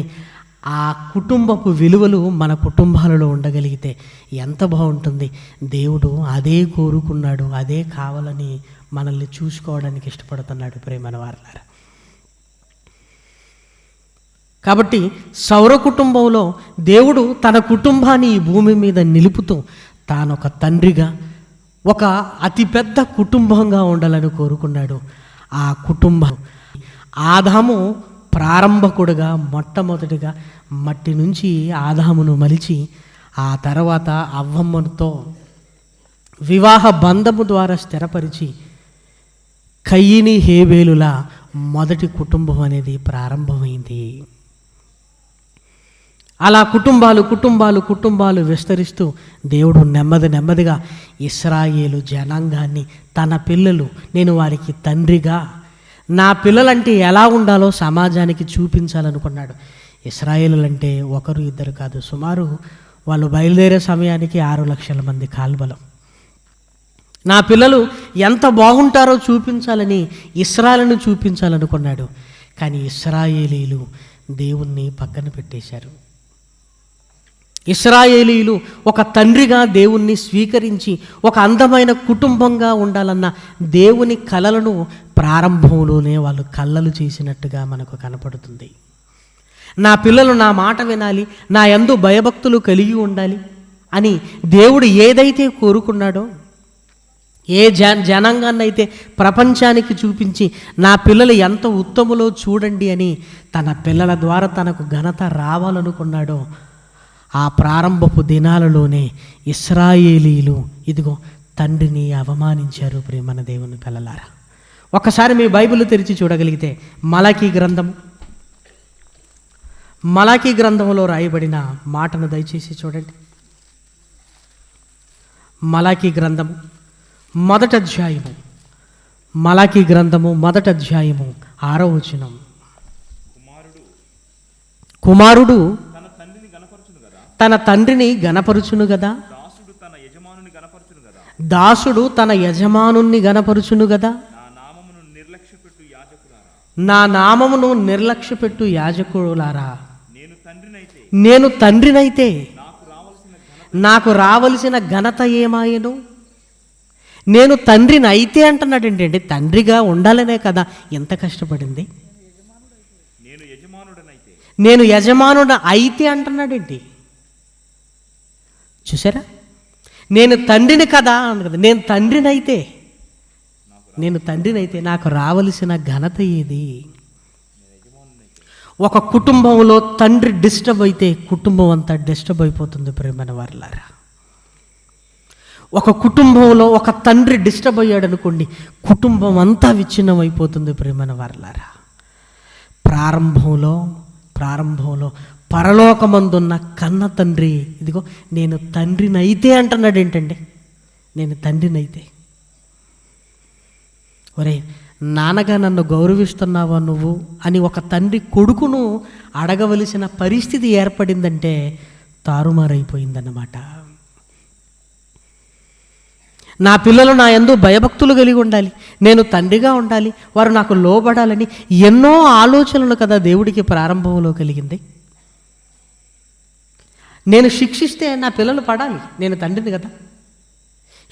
ఆ కుటుంబపు విలువలు మన కుటుంబాలలో ఉండగలిగితే ఎంత బాగుంటుంది. దేవుడు అదే కోరుకున్నాడు, అదే కావాలని మనల్ని చూసుకోవడానికి ఇష్టపడుతున్నాడు. ప్రేమైన వారలారా, కాబట్టి సౌర కుటుంబంలో దేవుడు తన కుటుంబాన్ని ఈ భూమి మీద నిలుపుతూ తానొక తండ్రిగా ఒక అతిపెద్ద కుటుంబంగా ఉండాలని కోరుకున్నాడు. ఆ కుటుంబం ఆదాము ప్రారంభకుడుగా మొట్టమొదటిగా మట్టి నుంచి ఆదామును మలిచి ఆ తర్వాత అవ్వమ్మతో వివాహ బంధము ద్వారా స్థిరపరిచి కయ్యిని హేబేలుల మొదటి కుటుంబం అనేది ప్రారంభమైంది. అలా కుటుంబాలు విస్తరిస్తూ దేవుడు నెమ్మదిగా ఇశ్రాయేలు జనాంగాన్ని తన పిల్లలు, నేను వారికి తండ్రిగా నా పిల్లలంటే ఎలా ఉండాలో సమాజానికి చూపించాలనుకున్నాడు. ఇశ్రాయేలులంటే ఒకరు ఇద్దరు కాదు, సుమారు వాళ్ళు బయలుదేరే సమయానికి 6 లక్షల మంది కాల్బలం. నా పిల్లలు ఎంత బాగుంటారో చూపించాలని ఇశ్రాయేలును చూపించాలనుకున్నాడు. కానీ ఇశ్రాయేలీలు దేవుణ్ణి పక్కన పెట్టేశారు. ఇశ్రాయేలీలు ఒక తండ్రిగా దేవుణ్ణి స్వీకరించి ఒక అందమైన కుటుంబంగా ఉండాలన్న దేవుని కలలను ప్రారంభంలోనే వాళ్ళు కళ్ళలు చేసినట్టుగా మనకు కనపడుతుంది. నా పిల్లలు నా మాట వినాలి, నా యందు భయభక్తులు కలిగి ఉండాలి అని దేవుడు ఏదైతే కోరుకున్నాడో, ఏ జనాంగాన్ని అయితే ప్రపంచానికి చూపించి నా పిల్లలు ఎంత ఉత్తములో చూడండి అని తన పిల్లల ద్వారా తనకు ఘనత రావాలనుకున్నాడో, ఆ ప్రారంభపు దినాలలోనే ఇశ్రాయేలీలు ఇదిగో తండ్రిని అవమానించారు. ప్రియమైన దేవుని పిల్లలారా, ఒకసారి మీ బైబిల్ తెరిచి చూడగలిగితే మలాకీ గ్రంథంలో రాయబడిన మాటను దయచేసి చూడండి. మలాకీ గ్రంథము మొదటి అధ్యాయము 6వ వచనం. కుమారుడు తన తండ్రిని గణపరుచును గదా, దాసుడు తన యజమానుని గణపరుచును గదా, నా నామమును నిర్లక్ష్యపెట్టు యాజకులారా, నేను తండ్రినైతే నాకు రావలసిన ఘనత ఏమాయను? నేను తండ్రిని అయితే అంటున్నాడు ఏంటంటే, తండ్రిగా ఉండాలనే కదా ఎంత కష్టపడింది. నేను యజమానుడు అయితే అంటున్నాడేంటి? చూసారా, నేను తండ్రిని కదా అన్న కదా. నేను తండ్రినైతే నాకు రావలసిన ఘనత ఏది? ఒక కుటుంబంలో తండ్రి డిస్టర్బ్ అయితే కుటుంబం అంతా డిస్టర్బ్ అయిపోతుంది. ప్రియమైన వారలారా, ఒక కుటుంబంలో ఒక తండ్రి డిస్టర్బ్ అయ్యాడు అనుకోండి, కుటుంబం అంతా విచ్ఛిన్నం అయిపోతుంది. ప్రియమైన వారలారా, ప్రారంభంలో పరలోకమందున్న కన్న తండ్రి ఇదిగో నేను తండ్రినైతే అంటున్నాడు. ఏంటండి, నేను తండ్రినైతే. ఒరే, నాన్నగా నన్ను గౌరవిస్తున్నావా నువ్వు అని ఒక తండ్రి కొడుకును అడగవలసిన పరిస్థితి ఏర్పడిందంటే తారుమారైపోయిందన్నమాట. నా పిల్లలు నా యందు భయభక్తులు కలిగి ఉండాలి, నేను తండ్రిగా ఉండాలి, వారు నాకు లోబడాలని ఎన్నో ఆలోచనలు కదా దేవుడికి ప్రారంభంలో కలిగింది. నేను శిక్షిస్తే నా పిల్లలు పడాలి, నేను తండ్రిని కదా.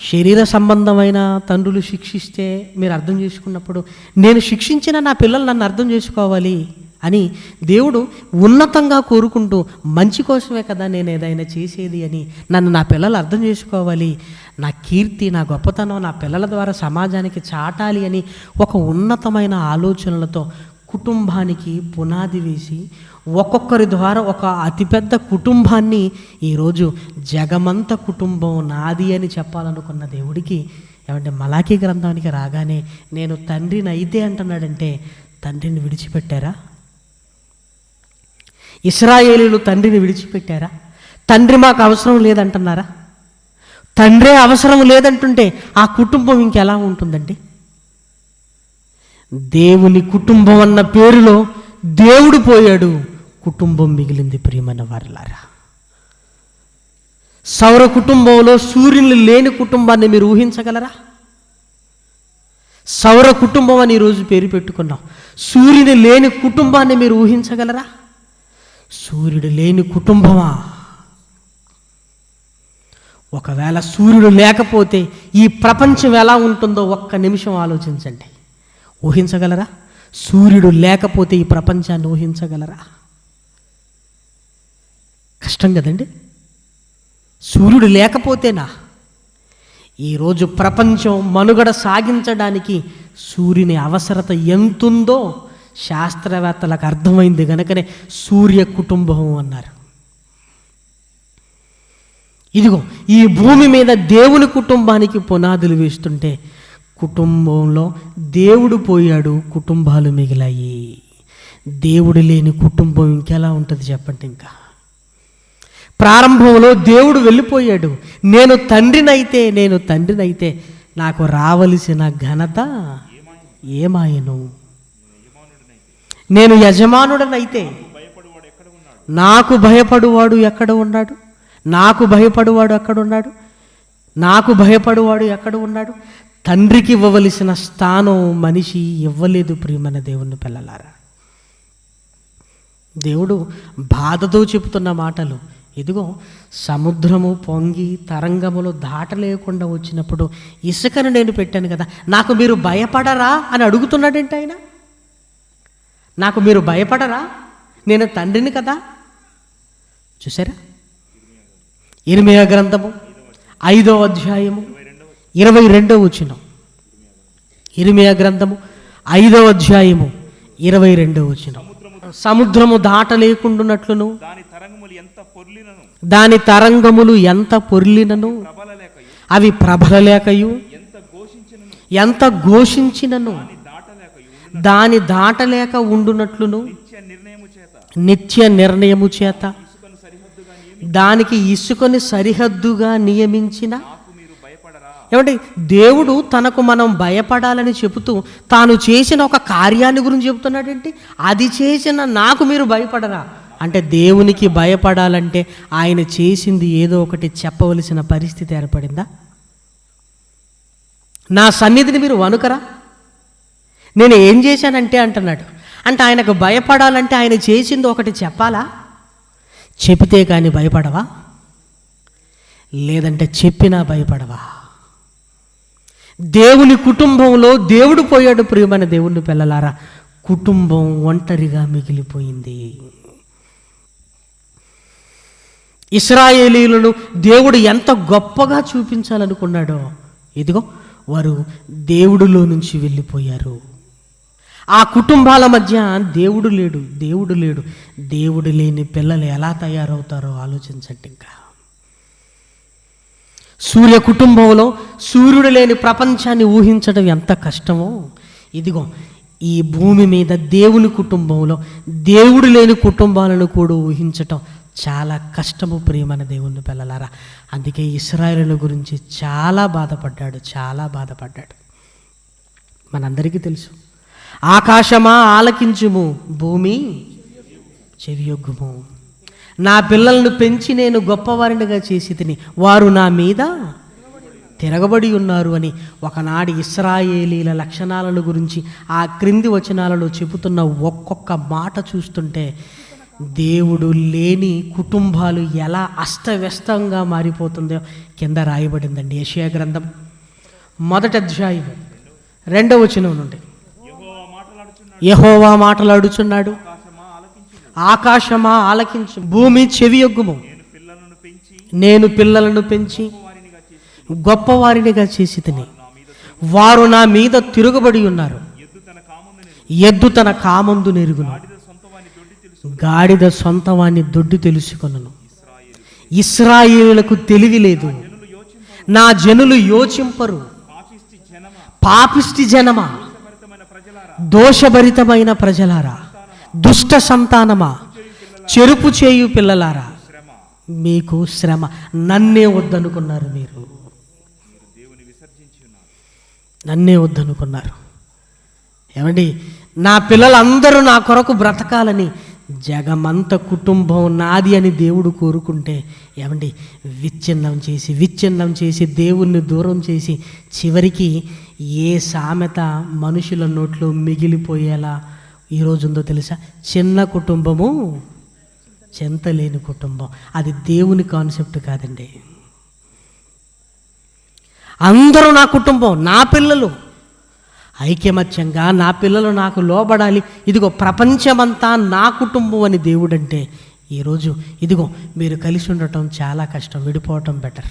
శరీర సంబంధమైన తండ్రులు శిక్షిస్తే మీరు అర్థం చేసుకున్నప్పుడు, నేను శిక్షించిన నా పిల్లలు నన్ను అర్థం చేసుకోవాలి అని దేవుడు ఉన్నతంగా కోరుకుంటూ మంచి కోసమే కదా నేను ఏదైనా చేసేది అని నన్ను నా పిల్లలు అర్థం చేసుకోవాలి, నా కీర్తి నా గొప్పతనం నా పిల్లల ద్వారా సమాజానికి చాటాలి అని ఒక ఉన్నతమైన ఆలోచనలతో కుటుంబానికి పునాది వేసి ఒక్కొక్కరి ద్వారా ఒక అతిపెద్ద కుటుంబాన్ని ఈరోజు జగమంత కుటుంబం నాది అని చెప్పాలనుకున్న దేవుడికి ఏమంటే మలాకీ గ్రంథానికి రాగానే నేను తండ్రిని అయితే అంటున్నాడంటే తండ్రిని విడిచిపెట్టారా? ఇశ్రాయేలీయులు తండ్రిని విడిచిపెట్టారా? తండ్రి మాకు అవసరం లేదంటున్నారా? తండ్రే అవసరం లేదంటుంటే ఆ కుటుంబం ఇంకెలా ఉంటుందండి? దేవుని కుటుంబం అన్న పేరులో దేవుడు పోయాడు, కుటుంబం మిగిలింది. ప్రియమైన వారలారా, సౌర కుటుంబంలో సూర్యుని లేని కుటుంబాన్ని మీరు ఊహించగలరా? సౌర కుటుంబం అని ఈరోజు పేరు పెట్టుకున్నాం. సూర్యుని లేని కుటుంబాన్ని మీరు ఊహించగలరా? సూర్యుడు లేని కుటుంబమా? ఒకవేళ సూర్యుడు లేకపోతే ఈ ప్రపంచం ఎలా ఉంటుందో ఒక్క నిమిషం ఆలోచించండి. ఊహించగలరా? సూర్యుడు లేకపోతే ఈ ప్రపంచాన్ని ఊహించగలరా? కష్టం కదండి. సూర్యుడు లేకపోతేనా? ఈరోజు ప్రపంచం మనుగడ సాగించడానికి సూర్యుని అవసరత ఎంతుందో శాస్త్రవేత్తలకు అర్థమైంది కనుకనే సూర్య కుటుంబం అన్నారు. ఇదిగో ఈ భూమి మీద దేవుని కుటుంబానికి పునాదులు వేస్తుంటే కుటుంబంలో దేవుడు పోయాడు, కుటుంబాలు మిగిలాయి. దేవుడు లేని కుటుంబం ఇంకెలా ఉంటుంది చెప్పండి? ఇంకా ప్రారంభంలో దేవుడు వెళ్ళిపోయాడు. నేను తండ్రినైతే నాకు రావలసిన ఘనత ఏమాయను? నేను యజమానుడనైతే నాకు భయపడువాడు ఎక్కడ ఉన్నాడు? నాకు భయపడువాడు ఎక్కడ ఉన్నాడు? తండ్రికి ఇవ్వవలసిన స్థానం మనిషి ఇవ్వలేదు. ప్రియమైన దేవుని పిల్లలారా, దేవుడు బాధతో చెబుతున్న మాటలు. ఇదిగో సముద్రము పొంగి తరంగములు దాటలేకుండా వచ్చినప్పుడు ఇసుకను నేను పెట్టాను కదా, నాకు మీరు భయపడరా అని అడుగుతున్నాడేంటి ఆయన? నాకు మీరు భయపడరా? నేను తండ్రిని కదా. చూసారా? ఇర్మియా గ్రంథము 5వ అధ్యాయము 22వ వచనం. ఇర్మియా గ్రంథము 5వ అధ్యాయము 22వ వచనం. సముద్రము దాటలేకుండునట్లును దాని తరంగములు ఎంత పొర్లినను అవి ప్రబలలేకయు ఎంత ఘోషించినను దాని దాటలేక ఉండునట్లును నిత్య నిర్ణయము చేత దానికి ఇసుకని సరిహద్దుగా నియమించిన. ఏమంటే దేవుడు తనకు మనం భయపడాలని చెబుతూ తాను చేసిన ఒక కార్యాన్ని గురించి చెబుతున్నాడేంటి? అది చేసిన నాకు మీరు భయపడరా అంటే దేవునికి భయపడాలంటే ఆయన చేసింది ఏదో ఒకటి చెప్పవలసిన పరిస్థితి ఏర్పడిందా? నా సన్నిధిని మీరు వణుకరా? నేను ఏం చేశానంటే అంటున్నాడు. అంటే ఆయనకు భయపడాలంటే ఆయన చేసింది ఒకటి చెప్పాలా? చెబితే కానీ భయపడవా? లేదంటే చెప్పినా భయపడవా? దేవుని కుటుంబంలో దేవుడు పోయాడు. ప్రియమైన దేవుని పిల్లలారా, కుటుంబం ఒంటరిగా మిగిలిపోయింది. ఇశ్రాయేలీయులను దేవుడు ఎంత గొప్పగా చూపించాలనుకున్నాడో ఇదిగో వారు దేవుడిలో నుంచి వెళ్ళిపోయారు. ఆ కుటుంబాల మధ్య దేవుడు లేడు. దేవుడు లేని పిల్లలు ఎలా తయారవుతారో ఆలోచించండి. ఇంకా సూర్య కుటుంబంలో సూర్యుడు లేని ప్రపంచాన్ని ఊహించడం ఎంత కష్టమో, ఇదిగో ఈ భూమి మీద దేవుని కుటుంబంలో దేవుడు లేని కుటుంబాలను కూడా ఊహించటం చాలా కష్టము. ప్రియమైన దేవుని పిల్లలారా, అందుకే ఇశ్రాయేలు గురించి చాలా బాధపడ్డాడు. మనందరికీ తెలుసు. ఆకాశమా ఆలకించుము, భూమి చెవియొగ్గుము. నా పిల్లలను పెంచి నేను గొప్పవారినిగా చేసి తిని వారు నా మీద తిరగబడి ఉన్నారు అని ఒకనాడు ఇశ్రాయేలీల లక్షణాలను గురించి ఆ క్రింది వచనాలలో చెబుతున్న ఒక్కొక్క మాట చూస్తుంటే దేవుడు లేని కుటుంబాలు ఎలా అస్తవ్యస్తంగా మారిపోతుందో కింద రాయబడిందండి. యెషయా గ్రంథం 1వ అధ్యాయం 2వ వచనం నుండి. యెహోవా మాటలాడుచున్నాడు, ఆకాశమా ఆలకించు, భూమి చెవియొగ్గుము. నేను పిల్లలను పెంచి గొప్పవారినిగా చేసి తిని, వారు నా మీద తిరుగుబడి ఉన్నారు. ఎద్దు తన కామందు నెరుగును, గాడిద సొంతవాన్ని దొడ్డి తెలుసుకొనును. ఇశ్రాయేలులకు తెలివి లేదు, నా జనులు యోచింపరు. పాపిష్టి జనమా, దోషభరితమైన ప్రజలారా, దుష్ట సంతానమా, చెరుపు చేయు పిల్లలారా, మీకు శ్రమ. నన్నే వద్దనుకున్నారు మీరు, నన్నే వద్దనుకున్నారు. ఏమండి, నా పిల్లలందరూ నా కొరకు బ్రతకాలని జగమంత కుటుంబం నాది అని దేవుడు కోరుకుంటే, ఏమండి, విచ్ఛిన్నం చేసి దేవుణ్ణి దూరం చేసి చివరికి ఏ సామెత మనుషుల నోట్లో మిగిలిపోయేలా ఈరోజు ఉందో తెలుసా? చిన్న కుటుంబము చింతలేని కుటుంబం. అది దేవుని కాన్సెప్ట్ కాదండి. అందరూ నా కుటుంబం, నా పిల్లలు ఐక్యమత్యంగా, నా పిల్లలు నాకు లోబడాలి. ఇదిగో ప్రపంచమంతా నా కుటుంబం అని దేవుడంటే, ఈరోజు ఇదిగో మీరు కలిసి ఉండటం చాలా కష్టం, విడిపోవటం బెటర్.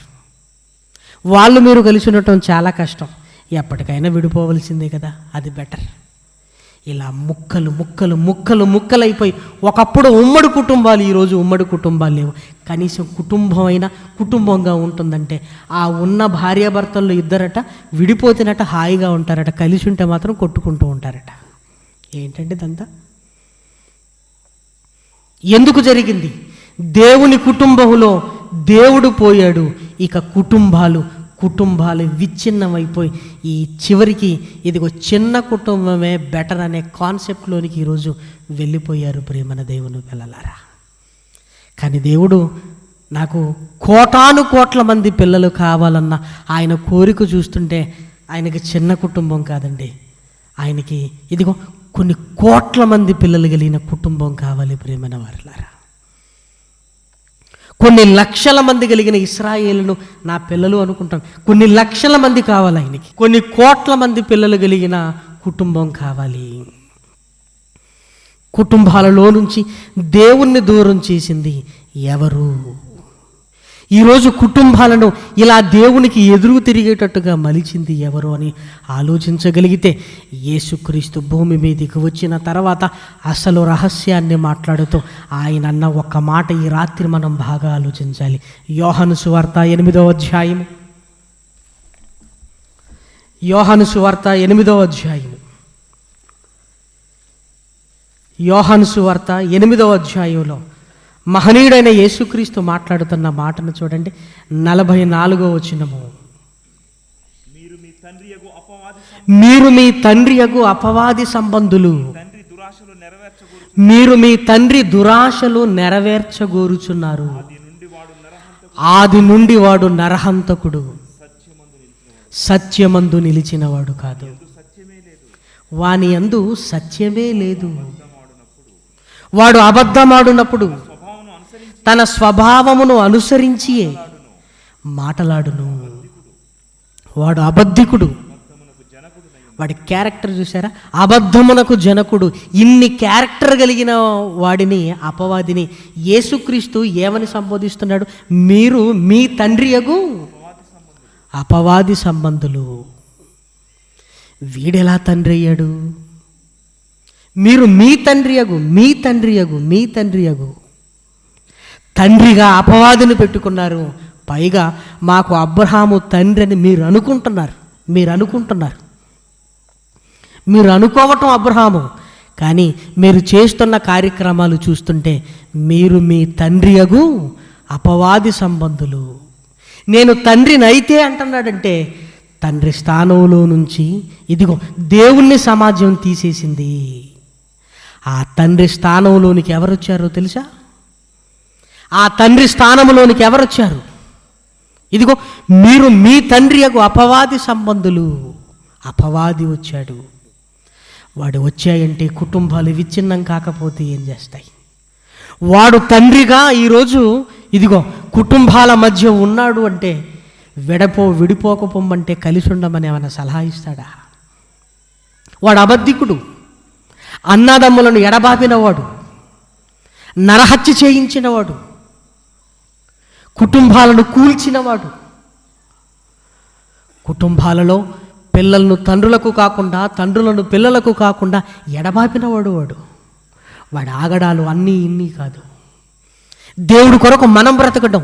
వాళ్ళు మీరు కలిసి ఉండటం చాలా కష్టం, ఎప్పటికైనా విడిపోవలసిందే కదా, అది బెటర్. ఇలా ముక్కలైపోయి ఒకప్పుడు ఉమ్మడి కుటుంబాలు, ఈరోజు ఉమ్మడి కుటుంబాలు లేవు. కనీసం కుటుంబం అయినా కుటుంబంగా ఉంటుందంటే ఆ ఉన్న భార్యాభర్తల్లో ఇద్దరట విడిపోతేనట హాయిగా ఉంటారట, కలిసి ఉంటే మాత్రం కొట్టుకుంటూ ఉంటారట. ఏంటంటే ఇదంతా ఎందుకు జరిగింది? దేవుని కుటుంబంలో దేవుడు పోయాడు, ఇక కుటుంబాలు విచ్ఛిన్నమైపోయి ఈ చివరికి ఇదిగో చిన్న కుటుంబమే బెటర్ అనే కాన్సెప్ట్లోనికి ఈరోజు వెళ్ళిపోయారు ప్రేమన దేవుని పిల్లలారా. కానీ దేవుడు నాకు కోటాను కోట్ల మంది పిల్లలు కావాలన్న ఆయన కోరిక చూస్తుంటే ఆయనకి చిన్న కుటుంబం కాదండి, ఆయనకి ఇదిగో కొన్ని కోట్ల మంది పిల్లలు కలిగిన కుటుంబం కావాలి ప్రేమన వారులారా. కొన్ని లక్షల మంది కలిగిన ఇశ్రాయేలును నా పిల్లలు అనుకుంటాం. కొన్ని లక్షల మంది కావాలి ఆయనకి, కొన్ని కోట్ల మంది పిల్లలు కలిగిన కుటుంబం కావాలి. కుటుంబాలలో నుంచి దేవుణ్ణి దూరం చేసింది ఎవరు? ఈరోజు కుటుంబాలను ఇలా దేవునికి ఎదురు తిరిగేటట్టుగా మలిచింది ఎవరు అని ఆలోచించగలిగితే, యేసుక్రీస్తు భూమి మీదకి వచ్చిన తర్వాత అసలు రహస్యాన్ని మాట్లాడుతూ ఆయన అన్న ఒక్క మాట ఈ రాత్రి మనం బాగా ఆలోచించాలి. యోహాను సువార్త 8వ అధ్యాయం, యోహాను సువార్త 8వ అధ్యాయం, యోహాను సువార్త 8వ అధ్యాయంలో మహనీయుడైన యేసుక్రీస్తు మాట్లాడుతున్న మాటను చూడండి. 44వ వచనము, మీరు మీ తండ్రి యగు అపవాది సంబంధులు, మీరు మీ తండ్రి దురాశలు నెరవేర్చగోరుచున్నారు. ఆది నుండి వాడు నరహంతకుడు, సత్యమందు నిలిచినవాడు కాదు. వాని యందు సత్యమే లేదు. వాడు అబద్ధమాడునప్పుడు తన స్వభావమును అనుసరించి మాటలాడును. వాడు అబద్ధికుడు. వాడి క్యారెక్టర్ చూసారా? అబద్ధమునకు జనకుడు. ఇన్ని క్యారెక్టర్ కలిగిన వాడిని, అపవాదిని యేసుక్రీస్తు ఏమని సంబోధిస్తున్నాడు? మీరు మీ తండ్రి యగు అపవాది సంబంధులు. వీడెలా తండ్రి అయ్యాడు? మీరు మీ తండ్రి యగు తండ్రిగా అపవాదిని పెట్టుకున్నారు. పైగా మాకు అబ్రహాము తండ్రి అని మీరు అనుకోవటం అబ్రహాము. కానీ మీరు చేస్తున్న కార్యక్రమాలు చూస్తుంటే మీరు మీ తండ్రి యగు అపవాది సంబంధులు. నేను తండ్రిని అయితే అంటున్నాడంటే తండ్రి స్థానంలో నుంచి ఇదిగో దేవుణ్ణి సమాజం తీసేసింది. ఆ తండ్రి స్థానంలోనికి ఎవరొచ్చారో తెలుసా? ఆ తండ్రి స్థానంలోనికి ఎవరొచ్చారు? ఇదిగో మీరు మీ తండ్రి యగు అపవాది సంబంధులు. అపవాది వచ్చాడు. వాడు వచ్చాయంటే కుటుంబాలు విచ్ఛిన్నం కాకపోతే ఏం చేస్తాయి? వాడు తండ్రిగా ఈరోజు ఇదిగో కుటుంబాల మధ్య ఉన్నాడు అంటే విడిపోకపోమంటే కలిసి ఉండమని ఏమైనా సలహా ఇస్తాడా? వాడు అబద్ధికుడు, అన్నదమ్ములను ఎడబాపినవాడు, నరహత్య చేయించినవాడు, కుటుంబాలను కూల్చినవాడు, కుటుంబాలలో పిల్లలను తండ్రులకు కాకుండా తండ్రులను పిల్లలకు కాకుండా ఎడబాపినవాడు వాడి ఆగడాలు అన్నీ ఇన్ని కాదు. దేవుడి కొరకు మనం బ్రతకడం,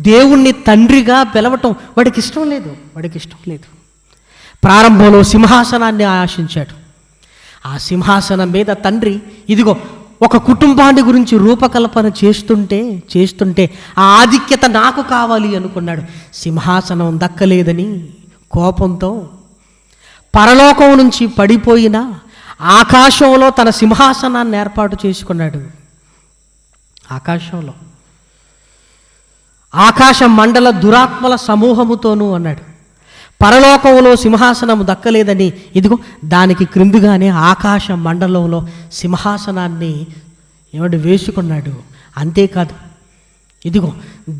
దేవుణ్ణి తండ్రిగా పిలవటం వాడికి ఇష్టం లేదు. ప్రారంభంలో సింహాసనాన్ని ఆశించాడు. ఆ సింహాసనం మీద తండ్రి ఇదిగో ఒక కుటుంబాన్ని గురించి రూపకల్పన చేస్తుంటే ఆ ఆధిక్యత నాకు కావాలి అనుకున్నాడు. సింహాసనం దక్కలేదని కోపంతో పరలోకం నుంచి పడిపోయిన ఆకాశంలో తన సింహాసనాన్ని ఏర్పాటు చేసుకున్నాడు. ఆకాశ మండల దురాత్మల సమూహముతోనూ అన్నాడు. పరలోకంలో సింహాసనము దక్కలేదని ఇదిగో దానికి క్రిందుగానే ఆకాశ మండలంలో సింహాసనాన్ని వేసుకున్నాడు. అంతేకాదు, ఇదిగో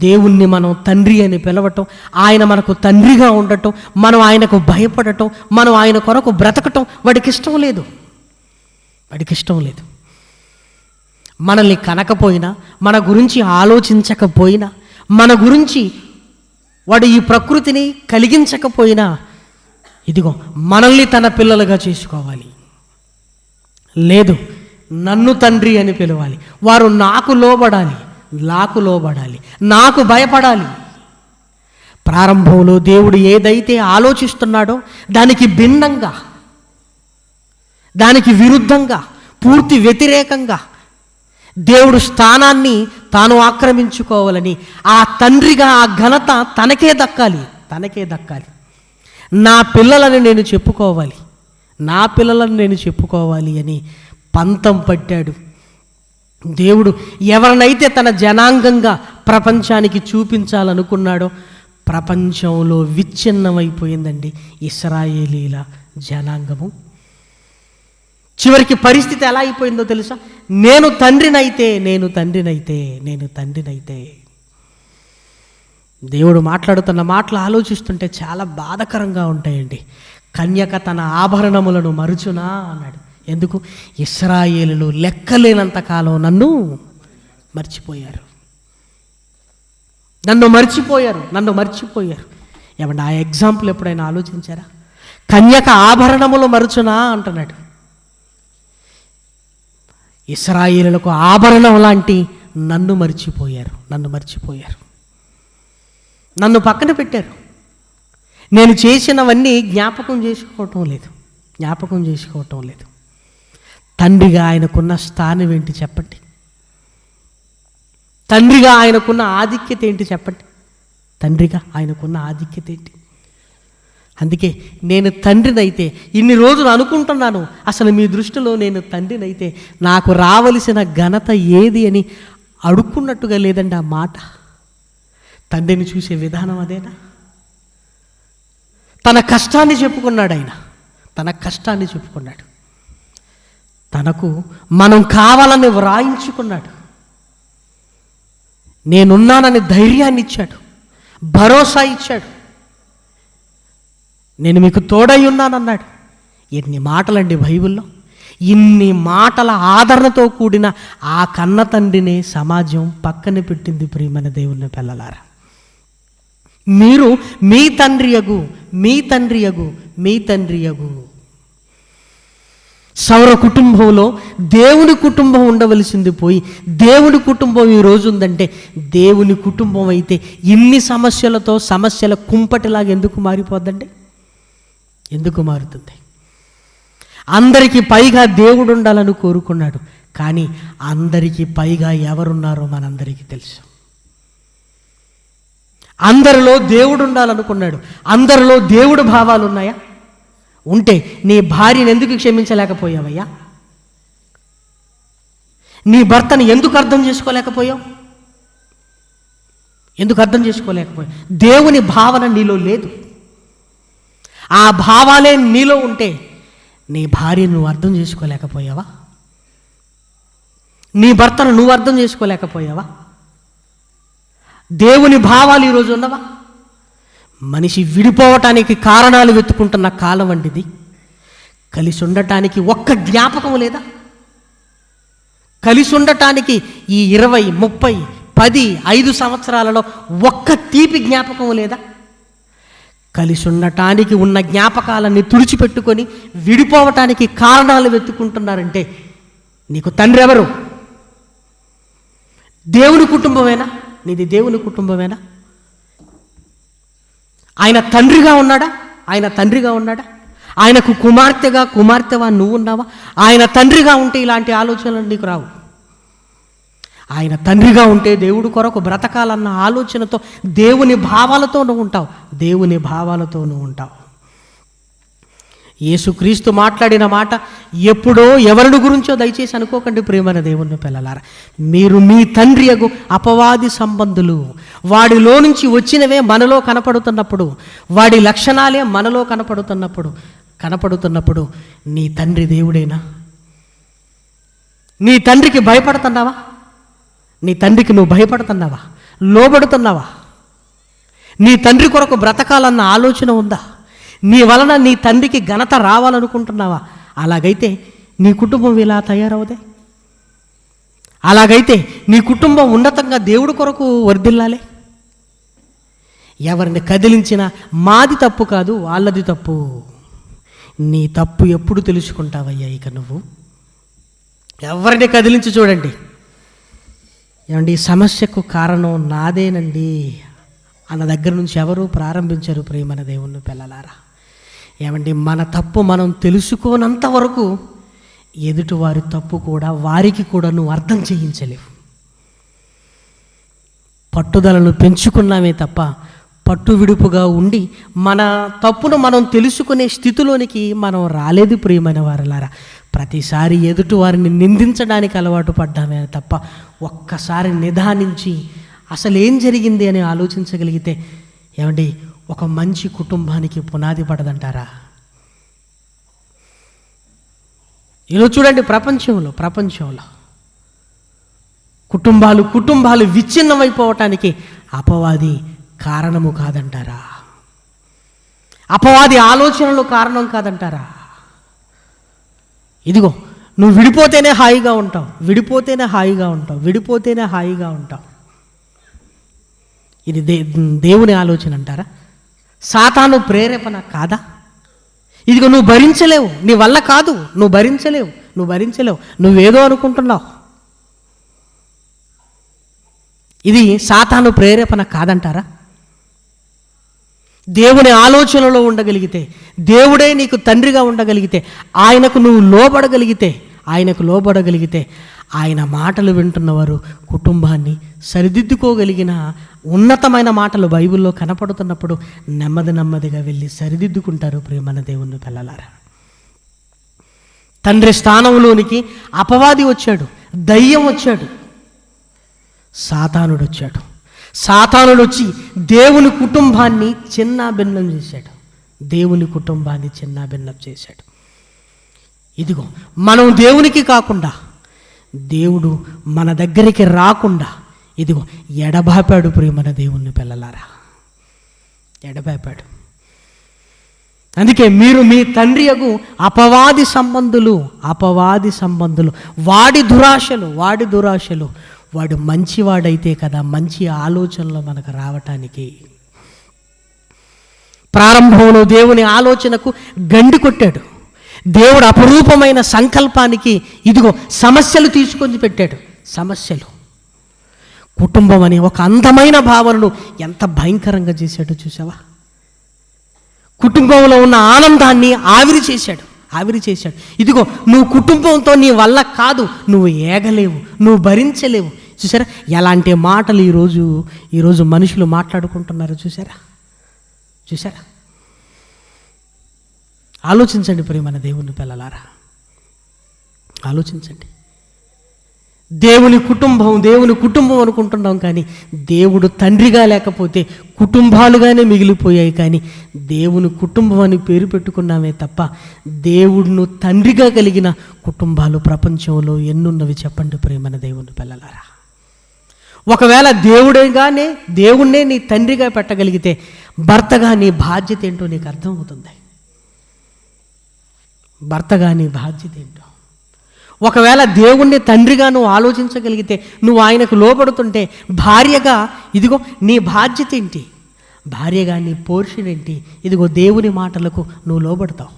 దేవుణ్ణి మనం తండ్రి అని పిలవటం, ఆయన మనకు తండ్రిగా ఉండటం, మనం ఆయనకు భయపడటం, మనం ఆయన కొరకు బ్రతకటం వాడికి ఇష్టం లేదు. మనల్ని కనకపోయినా, మన గురించి ఆలోచించకపోయినా, మన గురించి వాడు ఈ ప్రకృతిని కలిగించకపోయినా ఇదిగో మనల్ని తన పిల్లలుగా చేసుకోవాలి. లేదు, నన్ను తండ్రి అని పిలవాలి. వారు నాకు లోబడాలి, నాకు భయపడాలి. ప్రారంభంలో దేవుడు ఏదైతే ఆలోచిస్తున్నాడో దానికి భిన్నంగా, దానికి విరుద్ధంగా, పూర్తి వ్యతిరేకంగా దేవుడు స్థానాన్ని తాను ఆక్రమించుకోవాలని, ఆ తండ్రిగా ఆ ఘనత తనకే దక్కాలి. నా పిల్లలను నేను చెప్పుకోవాలి అని పంతం పట్టాడు. దేవుడు ఎవరినైతే తన జనాంగంగా ప్రపంచానికి చూపించాలనుకున్నాడో ప్రపంచంలో విచ్ఛిన్నమైపోయిందండి ఇశ్రాయేలీల జనాంగము. చివరికి పరిస్థితి ఎలా అయిపోయిందో తెలుసా? నేను తండ్రినైతే దేవుడు మాట్లాడుతున్న మాటలు ఆలోచిస్తుంటే చాలా బాధకరంగా ఉంటాయండి. కన్యక తన ఆభరణములను మరుచునా అన్నాడు. ఎందుకు? ఇశ్రాయేలులు లెక్కలేనంత కాలం నన్ను మర్చిపోయారు. ఏమంటే ఆ ఎగ్జాంపుల్ ఎప్పుడైనా ఆలోచించారా? కన్యక ఆభరణములు మరుచునా అంటున్నాడు. ఇశ్రాయేలులకు ఆభరణం లాంటి నన్ను మర్చిపోయారు. నన్ను పక్కన పెట్టారు. నేను చేసినవన్నీ జ్ఞాపకం చేసుకోవటం లేదు. తండ్రిగా ఆయనకున్న స్థానం ఏంటి చెప్పండి? తండ్రిగా ఆయనకున్న ఆధిక్యత ఏంటి చెప్పండి? అందుకే నేను తండ్రినైతే, ఇన్ని రోజులు అనుకుంటున్నాను అసలు మీ దృష్టిలో నేను తండ్రినైతే నాకు రావలసిన ఘనత ఏది అని అడుక్కున్నట్టుగా లేదండి ఆ మాట. తండ్రిని చూసే విధానం అదేనా? తన కష్టాన్ని చెప్పుకున్నాడు. తనకు మనం కావాలని వ్రాయించుకున్నాడు. నేనున్నానని ధైర్యాన్ని ఇచ్చాడు, భరోసా ఇచ్చాడు. నేను మీకు తోడై ఉన్నానన్నాడు. ఎన్ని మాటలండి బైబిల్లో! ఇన్ని మాటల ఆదరణతో కూడిన ఆ కన్న తండ్రినే సమాజం పక్కన పెట్టింది. ప్రియమైన దేవుని పిల్లలారా, మీరు మీ తండ్రి యగు సౌర కుటుంబంలో దేవుని కుటుంబం ఉండవలసింది పోయి దేవుని కుటుంబం ఈ రోజు ఉందంటే, దేవుని కుటుంబం అయితే ఇన్ని సమస్యల కుంపటిలాగా ఎందుకు మారిపోద్దండి? ఎందుకు మారుతుంది? అందరికీ పైగా దేవుడు ఉండాలని కోరుకున్నాడు. కానీ అందరికీ పైగా ఎవరున్నారో మనందరికీ తెలుసు. అందరిలో దేవుడు ఉండాలనుకున్నాడు. అందరిలో దేవుడు భావాలు ఉన్నాయా? ఉంటే నీ భార్యను ఎందుకు క్షమించలేకపోయావయ్యా? నీ భర్తను ఎందుకు అర్థం చేసుకోలేకపోయావు? దేవుని భావన నీలో లేదు. ఆ భావాలే నీలో ఉంటే నీ భార్యను నువ్వు అర్థం చేసుకోలేకపోయావా? నీ భర్తను నువ్వు అర్థం చేసుకోలేకపోయావా? దేవుని భావాలు ఈరోజు ఉన్నవా? మనిషి విడిపోవటానికి కారణాలు వెతుకుంటున్న కాలం వంటిది. కలిసి ఉండటానికి ఒక్క జ్ఞాపకం లేదా? కలిసి ఉండటానికి ఈ 20, 30, 10, 5 సంవత్సరాలలో ఒక్క తీపి జ్ఞాపకం లేదా? కలిసి ఉండటానికి ఉన్న జ్ఞాపకాలన్నీ తుడిచిపెట్టుకొని విడిపోవటానికి కారణాలు వెతుక్కుంటున్నారంటే నీకు తండ్రి ఎవరు? దేవుని కుటుంబమేనా? నీది దేవుని కుటుంబమేనా? ఆయన తండ్రిగా ఉన్నాడా? ఆయన తండ్రిగా ఉన్నాడా? ఆయనకు కుమార్తెవా నువ్వు ఉన్నావా? ఆయన తండ్రిగా ఉంటే ఇలాంటి ఆలోచనలు నీకు రావు. ఆయన తండ్రిగా ఉంటే దేవుడి కొరకు బ్రతకాలన్న ఆలోచనతో దేవుని భావాలతో నువ్వు ఉంటావు. దేవుని భావాలతో నువ్వు ఉంటావు. యేసుక్రీస్తు మాట్లాడిన మాట ఎప్పుడో ఎవరిని గురించో దయచేసి అనుకోకండి ప్రియమైన దేవుని పిల్లలారా. మీరు మీ తండ్రి యగు అపవాది సంబంధులు. వాడిలో నుంచి వచ్చినవే మనలో కనపడుతున్నప్పుడు, వాడి లక్షణాలే మనలో కనపడుతున్నప్పుడు నీ తండ్రి దేవుడేనా? నీ తండ్రికి భయపడుతున్నావా? నీ తండ్రికి నువ్వు భయపడుతున్నావా? లోబడుతున్నావా? నీ తండ్రి కొరకు బ్రతకాలన్న ఆలోచన ఉందా? నీ వలన నీ తండ్రికి ఘనత రావాలనుకుంటున్నావా? అలాగైతే నీ కుటుంబం ఇలా తయారవుదే. అలాగైతే నీ కుటుంబం ఉన్నతంగా దేవుడి కొరకు వర్ధిల్లాలి. ఎవరిని కదిలించినా మాది తప్పు కాదు, వాళ్ళది తప్పు. నీ తప్పు ఎప్పుడు తెలుసుకుంటావయ్యా? ఇక నువ్వు ఎవరిని కదిలించి చూడండి, ఏమండి సమస్యకు కారణం నాదేనండి అన్న దగ్గర నుంచి ఎవరు ప్రారంభించరు ప్రియమైన దేవుని పిల్లలారా. ఏమండి మన తప్పు మనం తెలుసుకోనంత వరకు ఎదుటివారి తప్పు కూడా వారికి కూడా నువ్వు అర్థం చేయించలేవు. పట్టుదలను పెంచుకున్నామే తప్ప పట్టు విడుపుగా ఉండి మన తప్పును మనం తెలుసుకునే స్థితిలోనికి మనం రాలేదు ప్రియమైన వారలారా. ప్రతిసారి ఎదుటి వారిని నిందించడానికి అలవాటు పడ్డామే తప్ప ఒక్కసారి నిదానించి అసలు ఏం జరిగింది అని ఆలోచించగలిగితే ఏమండి ఒక మంచి కుటుంబానికి పునాది పడదంటారా? ఈరోజు చూడండి ప్రపంచంలో కుటుంబాలు విచ్ఛిన్నమైపోవటానికి అపవాది కారణము కాదంటారా? అపవాది ఆలోచనలు కారణం కాదంటారా? ఇదిగో నువ్వు విడిపోతేనే హాయిగా ఉంటావు. ఇది దేవుని ఆలోచన అంటారా? సాతాను ప్రేరేపణ కాదా? ఇదిగో నువ్వు భరించలేవు, నీ వల్ల కాదు, నువ్వు భరించలేవు, నువ్వేదో అనుకుంటున్నావు. ఇది సాతాను ప్రేరేపణ కాదంటారా? దేవుని ఆలోచనలో ఉండగలిగితే, దేవుడే నీకు తండ్రిగా ఉండగలిగితే, ఆయనకు నువ్వు లోబడగలిగితే ఆయన మాటలు వింటున్నవారు కుటుంబాన్ని సరిదిద్దుకోగలిగిన ఉన్నతమైన మాటలు బైబిల్లో కనపడుతున్నప్పుడు నెమ్మదిగా వెళ్ళి సరిదిద్దుకుంటారు ప్రియమైన దేవుని పిల్లలారా. తండ్రి స్థానంలోనికి అపవాది వచ్చాడు, దయ్యం వచ్చాడు, సాతానుడు వచ్చి దేవుని కుటుంబాన్ని చిన్నాభిన్నం చేశాడు. ఇదిగో మనం దేవునికి కాకుండా, దేవుడు మన దగ్గరికి రాకుండా ఇదిగో ఎడబాపాడు ప్రియమైన దేవుని పిల్లలారా, ఎడబాపాడు. అందుకే మీరు మీ తండ్రి యగు అపవాది సంబంధులు, వాడి దురాశలు, వాడు మంచివాడైతే కదా మంచి ఆలోచనలు మనకు రావటానికి. ప్రారంభంలో దేవుని ఆలోచనకు గండి కొట్టాడు. దేవుడు అపరూపమైన సంకల్పానికి ఇదిగో సమస్యలు తీసుకొని పెట్టాడు. కుటుంబం అనే ఒక అందమైన భావనను ఎంత భయంకరంగా చేశాడో చూసావా? కుటుంబంలో ఉన్న ఆనందాన్ని ఆవిరి చేశాడు. ఇదిగో నువ్వు కుటుంబంతో నీ వల్ల కాదు, నువ్వు ఏగలేవు, నువ్వు భరించలేవు. చూసారా ఎలాంటి మాటలు ఈరోజు మనుషులు మాట్లాడుకుంటున్నారు? చూసారా? ఆలోచించండి ప్రియమైన దేవుని పిల్లలారా, ఆలోచించండి. దేవుని కుటుంబం అనుకుంటున్నాం, కానీ దేవుడు తండ్రిగా లేకపోతే కుటుంబాలుగానే మిగిలిపోయాయి. కానీ దేవుని కుటుంబం అని పేరు పెట్టుకున్నామే తప్ప దేవుడును తండ్రిగా కలిగిన కుటుంబాలు ప్రపంచంలో ఎన్నున్నవి చెప్పండి ప్రియమైన దేవుని పిల్లలారా. ఒకవేళ దేవుణ్ణే నీ తండ్రిగా పెట్టగలిగితే భర్తగా నీ బాధ్యత ఏంటో నీకు అర్థమవుతుంది. ఒకవేళ దేవుణ్ణి తండ్రిగా నువ్వు ఆలోచించగలిగితే, నువ్వు ఆయనకు లోబడుతుంటే, భార్యగా ఇదిగో నీ బాధ్యత ఏంటి, భార్యగా నీ పోర్షన్ ఏంటి, ఇదిగో దేవుని మాటలకు నువ్వు లోబడతావు.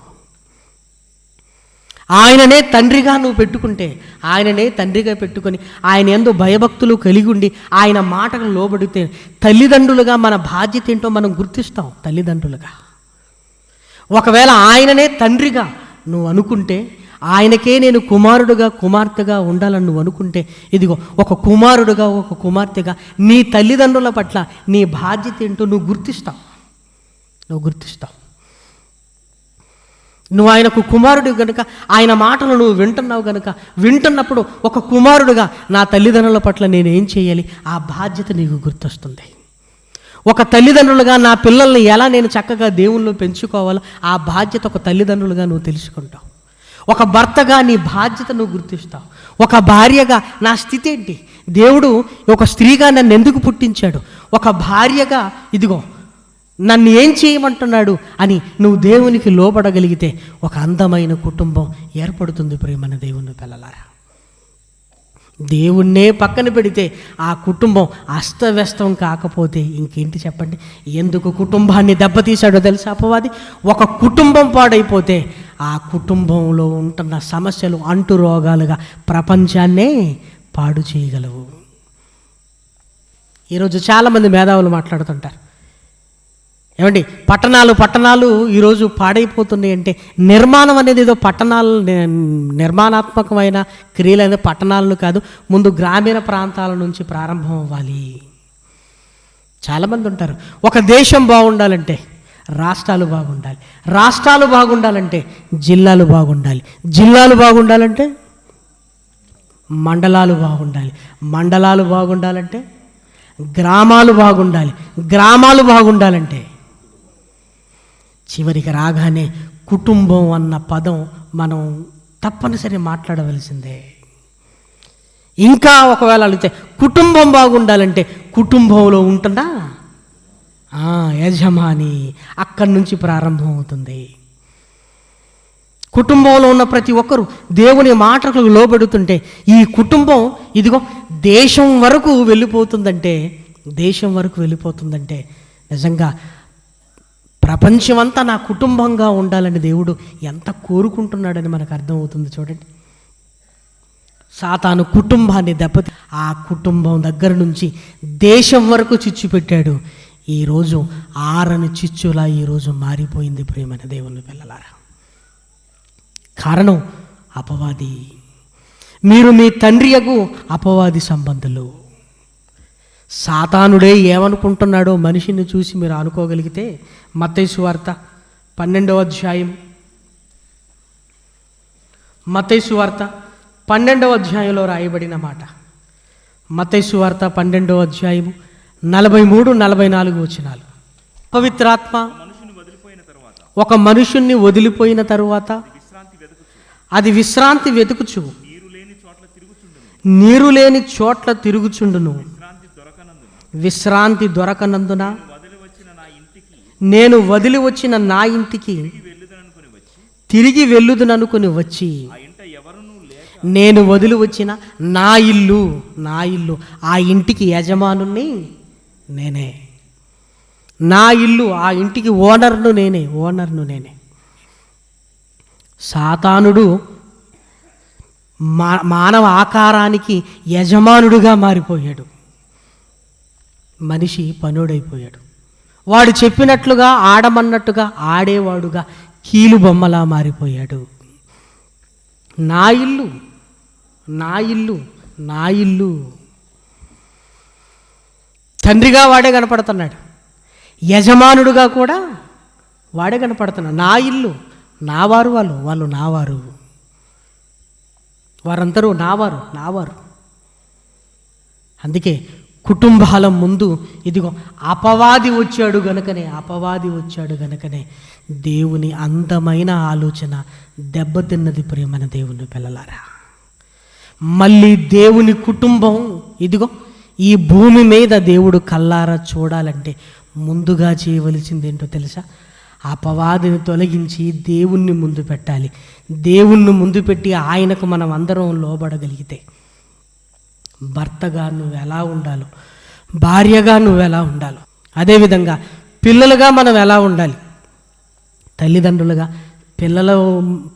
ఆయననే తండ్రిగా నువ్వు పెట్టుకుంటే, ఆయననే తండ్రిగా పెట్టుకొని ఆయన యందు భయభక్తులు కలిగి ఉండి ఆయన మాటకు లోబడితే, తల్లిదండ్రులుగా మన బాధ్యత ఏంటో మనం గుర్తిస్తాం. తల్లిదండ్రులుగా ఒకవేళ ఆయననే తండ్రిగా నువ్వు అనుకుంటే, ఆయనకే నేను కుమారుడుగా కుమార్తెగా ఉండాలని నువ్వు అనుకుంటే, ఇదిగో ఒక కుమారుడుగా ఒక కుమార్తెగా నీ తల్లిదండ్రుల పట్ల నీ బాధ్యత ఏంటో నువ్వు గుర్తిస్తావు. నువ్వు ఆయనకు కుమారుడు కనుక, ఆయన మాటలు నువ్వు వింటున్నావు కనుక, వింటున్నప్పుడు ఒక కుమారుడుగా నా తల్లిదండ్రుల పట్ల నేను ఏం చేయాలి, ఆ బాధ్యత నీకు గుర్తొస్తుంది. ఒక తల్లిదండ్రులుగా నా పిల్లల్ని ఎలా నేను చక్కగా దేవుళ్ళు పెంచుకోవాలో ఆ బాధ్యత ఒక తల్లిదండ్రులుగా నువ్వు తెలుసుకుంటావు. ఒక భర్తగా నీ బాధ్యత నువ్వు గుర్తిస్తావు. ఒక భార్యగా నా స్థితి ఏంటి, దేవుడు ఒక స్త్రీగా నన్ను ఎందుకు పుట్టించాడు, ఒక భార్యగా ఇదిగో నన్ను ఏం చేయమంటున్నాడు అని నువ్వు దేవునికి లోబడగలిగితే ఒక అందమైన కుటుంబం ఏర్పడుతుంది. ప్రియమైన దేవుని పిల్లలారా, దేవుణ్ణే పక్కన పెడితే ఆ కుటుంబం అస్తవ్యస్తం కాకపోతే ఇంకేంటి చెప్పండి. ఎందుకు కుటుంబాన్ని దెబ్బతీశాడో తెలుసా అపవాది? ఒక కుటుంబం పాడైపోతే ఆ కుటుంబంలో ఉంటున్న సమస్యలు అంటు రోగాలుగా ప్రపంచాన్నే పాడు చేయగలవు. ఈరోజు చాలామంది మేధావులు మాట్లాడుతుంటారు, ఏమండి పట్టణాలు ఈరోజు పాడైపోతున్నాయి అంటే, నిర్మాణం అనేది ఏదో నిర్మాణాత్మకమైన క్రియలు అనేది పట్టణాలను కాదు, ముందు గ్రామీణ ప్రాంతాల నుంచి ప్రారంభం అవ్వాలి. చాలామంది ఉంటారు, ఒక దేశం బాగుండాలంటే రాష్ట్రాలు బాగుండాలి, రాష్ట్రాలు బాగుండాలంటే జిల్లాలు బాగుండాలి, జిల్లాలు బాగుండాలంటే మండలాలు బాగుండాలి, మండలాలు బాగుండాలంటే గ్రామాలు బాగుండాలి, గ్రామాలు బాగుండాలంటే చివరికి రాగానే కుటుంబం అన్న పదం మనం తప్పనిసరి మాట్లాడవలసిందే. ఇంకా ఒకవేళ అడిగితే కుటుంబం బాగుండాలంటే కుటుంబంలో ఉంటుందా యజమాని, అక్కడి నుంచి ప్రారంభం అవుతుంది. కుటుంబంలో ఉన్న ప్రతి ఒక్కరూ దేవుని మాటలకు లోబడుతుంటే ఈ కుటుంబం ఇదిగో దేశం వరకు వెళ్ళిపోతుందంటే నిజంగా ప్రపంచమంతా నా కుటుంబంగా ఉండాలని దేవుడు ఎంత కోరుకుంటున్నాడని మనకు అర్థమవుతుంది. చూడండి, సాతాను కుటుంబాన్ని దెబ్బతి ఆ కుటుంబం దగ్గర నుంచి దేశం వరకు చిచ్చు పెట్టాడు. ఈరోజు ఆరని చిచ్చులా ఈరోజు మారిపోయింది ప్రియమైన దేవుని పిల్లలారా. కారణం అపవాది. మీరు మీ తండ్రియగు అపవాది సంబంధులు. సాతానుడే ఏమనుకుంటున్నాడో మనిషిని చూసి మీరు అనుకోగలిగితే, మత్తయి సువార్త 12వ అధ్యాయం, మత్తయి సువార్త 12వ అధ్యాయంలో రాయబడిన మాట, మత్తయి సువార్త 12వ అధ్యాయము 43-44 వచనాలు. పవిత్రాత్మ ఒక మనుషుణ్ణి వదిలిపోయిన తరువాత అది విశ్రాంతి వెతుకుచు నీరు లేని చోట్ల తిరుగుచుండును. విశ్రాంతి దొరకనందున నేను వదిలి వచ్చిన నా ఇంటికి తిరిగి వెళ్ళుదుననుకుని వచ్చి, నేను వదిలి వచ్చిన నా ఇల్లు ఆ ఇంటికి యజమానుని నేనే, నా ఇల్లు ఆ ఇంటికి ఓనర్ను నేనే. సాతానుడు మానవ ఆకారానికి యజమానుడుగా మారిపోయాడు. మనిషి పనుడైపోయాడు. వాడు చెప్పినట్లుగా ఆడమన్నట్టుగా ఆడేవాడుగా కీలు బొమ్మలా మారిపోయాడు. నా ఇల్లు తండ్రిగా వాడే కనపడుతున్నాడు, యజమానుడుగా కూడా వాడే కనపడుతున్నాడు. నా ఇల్లు, నావారు, వాళ్ళు నావారు, వారందరూ నావారు. అందుకే కుటుంబాల ముందు ఇదిగో అపవాది వచ్చాడు గనుకనే దేవుని అందమైన ఆలోచన దెబ్బతిన్నది ప్రియమైన దేవుని పిల్లలారా. మళ్ళీ దేవుని కుటుంబం ఇదిగో ఈ భూమి మీద దేవుడు కల్లారా చూడాలంటే ముందుగా చేయవలసింది ఏంటో తెలుసా? అపవాదిని తొలగించి దేవుణ్ణి ముందు పెట్టాలి. దేవుణ్ణి ముందు పెట్టి ఆయనకు మనం అందరం లోబడగలిగితే భర్తగా నువ్వు ఎలా ఉండాలో, భార్యగా నువ్వు ఎలా ఉండాలో, అదేవిధంగా పిల్లలుగా మనం ఎలా ఉండాలి, తల్లిదండ్రులుగా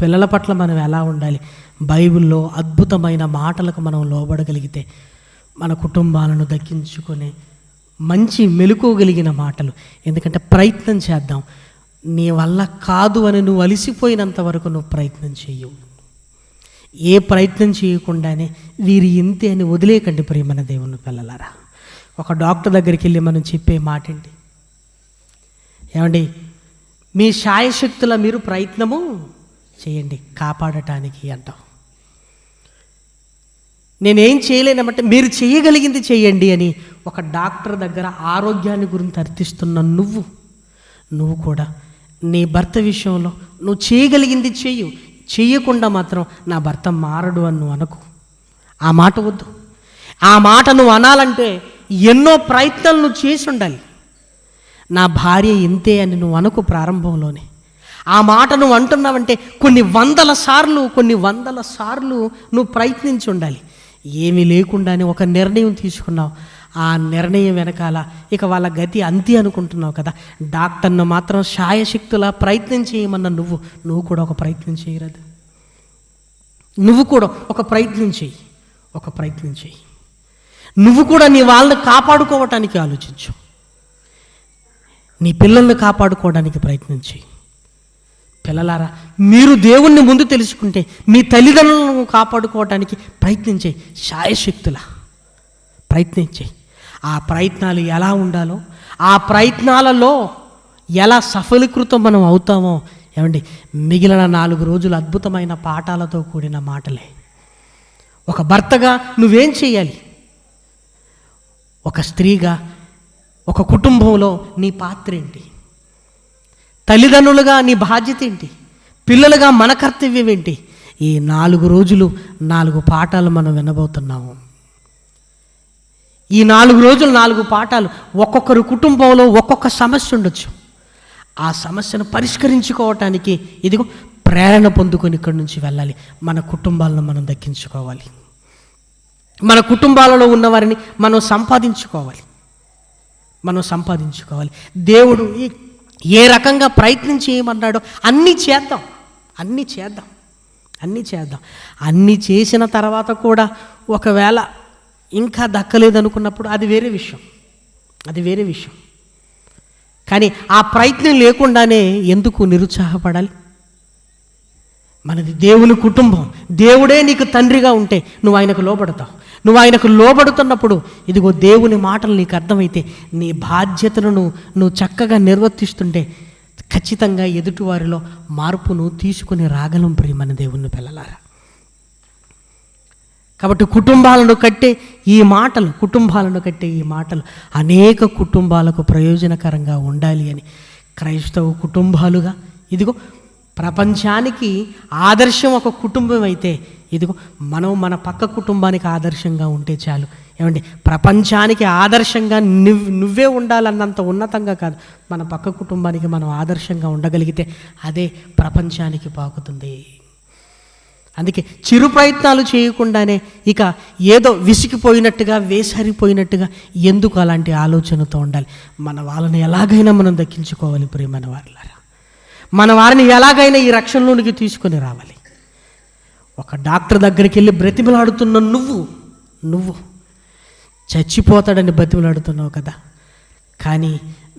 పిల్లల పట్ల మనం ఎలా ఉండాలి, బైబిల్లో అద్భుతమైన మాటలకు మనం లోబడగలిగితే మన కుటుంబాలను దక్కించుకునే మంచి మెలుకోగలిగిన మాటలు. ఎందుకంటే ప్రయత్నం చేద్దాం. నీ వల్ల కాదు అని నువ్వు అలిసిపోయినంత వరకు నువ్వు ప్రయత్నం చేయవు. ఏ ప్రయత్నం చేయకుండానే వీరి ఇంతే అని వదిలేకండి ప్రియమైన దేవుని పిల్లలారా. ఒక డాక్టర్ దగ్గరికి వెళ్ళి మనం చెప్పే మాట ఏంటి? ఏమండి, మీ శాయశక్తుల మీరు ప్రయత్నము చేయండి కాపాడటానికి అంటాం. నేనేం చేయలేనమంటే మీరు చేయగలిగింది చేయండి అని ఒక డాక్టర్ దగ్గర ఆరోగ్యాన్ని గురించి అర్థిస్తున్న నువ్వు కూడా నీ భర్త విషయంలో నువ్వు చేయగలిగింది చెయ్యకుండా మాత్రం నా భర్త మారడు అని నువ్వు అనకు. ఆ మాట వద్దు. ఆ మాట నువ్వు అనాలంటే ఎన్నో ప్రయత్నాలు నువ్వు చేసి ఉండాలి. నా భార్య ఇంతే అని నువ్వు అనకు ప్రారంభంలోనే. ఆ మాట నువ్వు అంటున్నావంటే కొన్ని వందల సార్లు నువ్వు ప్రయత్నించి ఉండాలి. ఏమీ లేకుండానే ఒక నిర్ణయం తీసుకున్నావు. ఆ నిర్ణయం వెనకాల ఇక వాళ్ళ గతి అంతే అనుకుంటున్నావు కదా. డాక్టర్ను మాత్రం శాయశక్తులా ప్రయత్నం చేయమన్నా నువ్వు కూడా ఒక ప్రయత్నం చేయరాదు. నువ్వు కూడా ఒక ప్రయత్నం చెయ్యి. నువ్వు కూడా నీ వాళ్ళని కాపాడుకోవటానికి ఆలోచించు. నీ పిల్లల్ని కాపాడుకోవడానికి ప్రయత్నం చేయి. పిల్లలారా, మీరు దేవుణ్ణి ముందు తెలుసుకుంటే మీ తల్లిదండ్రులను కాపాడుకోవటానికి ప్రయత్నం చేయి. శాయశక్తులా ప్రయత్నం చేయి. ఆ ప్రయత్నాలు ఎలా ఉండాలో, ఆ ప్రయత్నాలలో ఎలా సఫలీకృతం మనం అవుతామో, ఏమండి, మిగిలిన 4 రోజులు అద్భుతమైన పాఠాలతో కూడిన మాటలే. ఒక భర్తగా నువ్వేం చేయాలి, ఒక స్త్రీగా ఒక కుటుంబంలో నీ పాత్ర ఏంటి, తల్లిదండ్రులుగా నీ బాధ్యత ఏంటి, పిల్లలుగా మన కర్తవ్యం ఏంటి, ఈ 4 రోజులు 4 పాఠాలు మనం వినబోతున్నాము. ఈ 4 రోజులు 4 పాఠాలు. ఒక్కొక్కరు కుటుంబంలో ఒక్కొక్క సమస్య ఉండొచ్చు. ఆ సమస్యను పరిష్కరించుకోవటానికి ఇదిగో ప్రేరణ పొందుకొని ఇక్కడి నుంచి వెళ్ళాలి. మన కుటుంబాలను మనం దక్కించుకోవాలి. మన కుటుంబాలలో ఉన్నవారిని మనం సంపాదించుకోవాలి. దేవుడు ఏ రకంగా ప్రయత్నం చేయమన్నాడో అన్నీ చేద్దాం. అన్నీ చేసిన తర్వాత కూడా ఒకవేళ ఇంకా దక్కలేదనుకున్నప్పుడు అది వేరే విషయం. కానీ ఆ ప్రయత్నం లేకుండానే ఎందుకు నిరుత్సాహపడాలి? మనది దేవుని కుటుంబం. దేవుడే నీకు తండ్రిగా ఉంటే నువ్వు ఆయనకు లోబడతావు. నువ్వు ఆయనకు లోబడుతున్నప్పుడు ఇదిగో దేవుని మాటలు నీకు అర్థమైతే నీ బాధ్యతలను నువ్వు చక్కగా నిర్వర్తిస్తుంటే ఖచ్చితంగా ఎదుటివారిలో మార్పును తీసుకుని రాగలం ప్రియమైన దేవుని పిల్లలారా. కాబట్టి కుటుంబాలను కట్టే ఈ మాటలు అనేక కుటుంబాలకు ప్రయోజనకరంగా ఉండాలి అని క్రైస్తవ కుటుంబాలుగా ఇదిగో ప్రపంచానికి ఆదర్శం ఒక కుటుంబం అయితే ఇదిగో మనం మన పక్క కుటుంబానికి ఆదర్శంగా ఉంటే చాలు. ఏమండి, ప్రపంచానికి ఆదర్శంగా నువ్వే ఉండాలన్నంత ఉన్నతంగా కాదు, మన పక్క కుటుంబానికి మనం ఆదర్శంగా ఉండగలిగితే అదే ప్రపంచానికి పాకుతుంది. అందుకే చిరు ప్రయత్నాలు చేయకుండానే ఇక ఏదో విసిగిపోయినట్టుగా వేసరిపోయినట్టుగా ఎందుకు అలాంటి ఆలోచనతో ఉండాలి? మన వాళ్ళని ఎలాగైనా మనం దక్కించుకోవాలి ప్రియమైన వారులారా. మన వారిని ఎలాగైనా ఈ రక్షణలోనికి తీసుకొని రావాలి. ఒక డాక్టర్ దగ్గరికి వెళ్ళి బ్రతిమలాడుతున్న నువ్వు చచ్చిపోతాడని బ్రతిమలాడుతున్నావు కదా. కానీ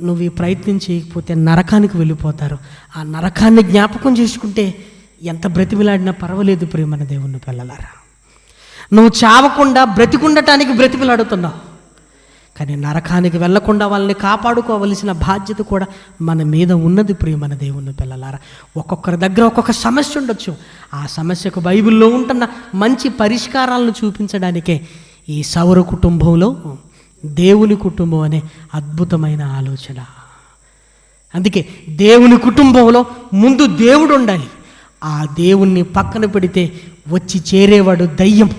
నువ్వు ఈ ప్రయత్నం చేయకపోతే నరకానికి వెళ్ళిపోతారు. ఆ నరకాన్ని జ్ఞాపకం చేసుకుంటే ఎంత బ్రతిమిలాడినా పర్వాలేదు ప్రియమైన దేవుని పిల్లలారా. నువ్వు చావకుండా బ్రతికుండటానికి బ్రతిమిలాడుతున్నావు. కానీ నరకానికి వెళ్లకుండా వాళ్ళని కాపాడుకోవలసిన బాధ్యత కూడా మన మీద ఉన్నది ప్రియమైన దేవుని పిల్లలారా. ఒక్కొక్కరి దగ్గర ఒక్కొక్క సమస్య ఉండొచ్చు. ఆ సమస్యకు బైబిల్లో ఉంటున్న మంచి పరిష్కారాలను చూపించడానికే ఈ సౌర కుటుంబంలో దేవుని కుటుంబం అనే అద్భుతమైన ఆలోచన. అందుకే దేవుని కుటుంబంలో ముందు దేవుడు ఉండాలి. ఆ దేవుణ్ణి పక్కన పెడితే వచ్చి చేరేవాడు దయ్యం.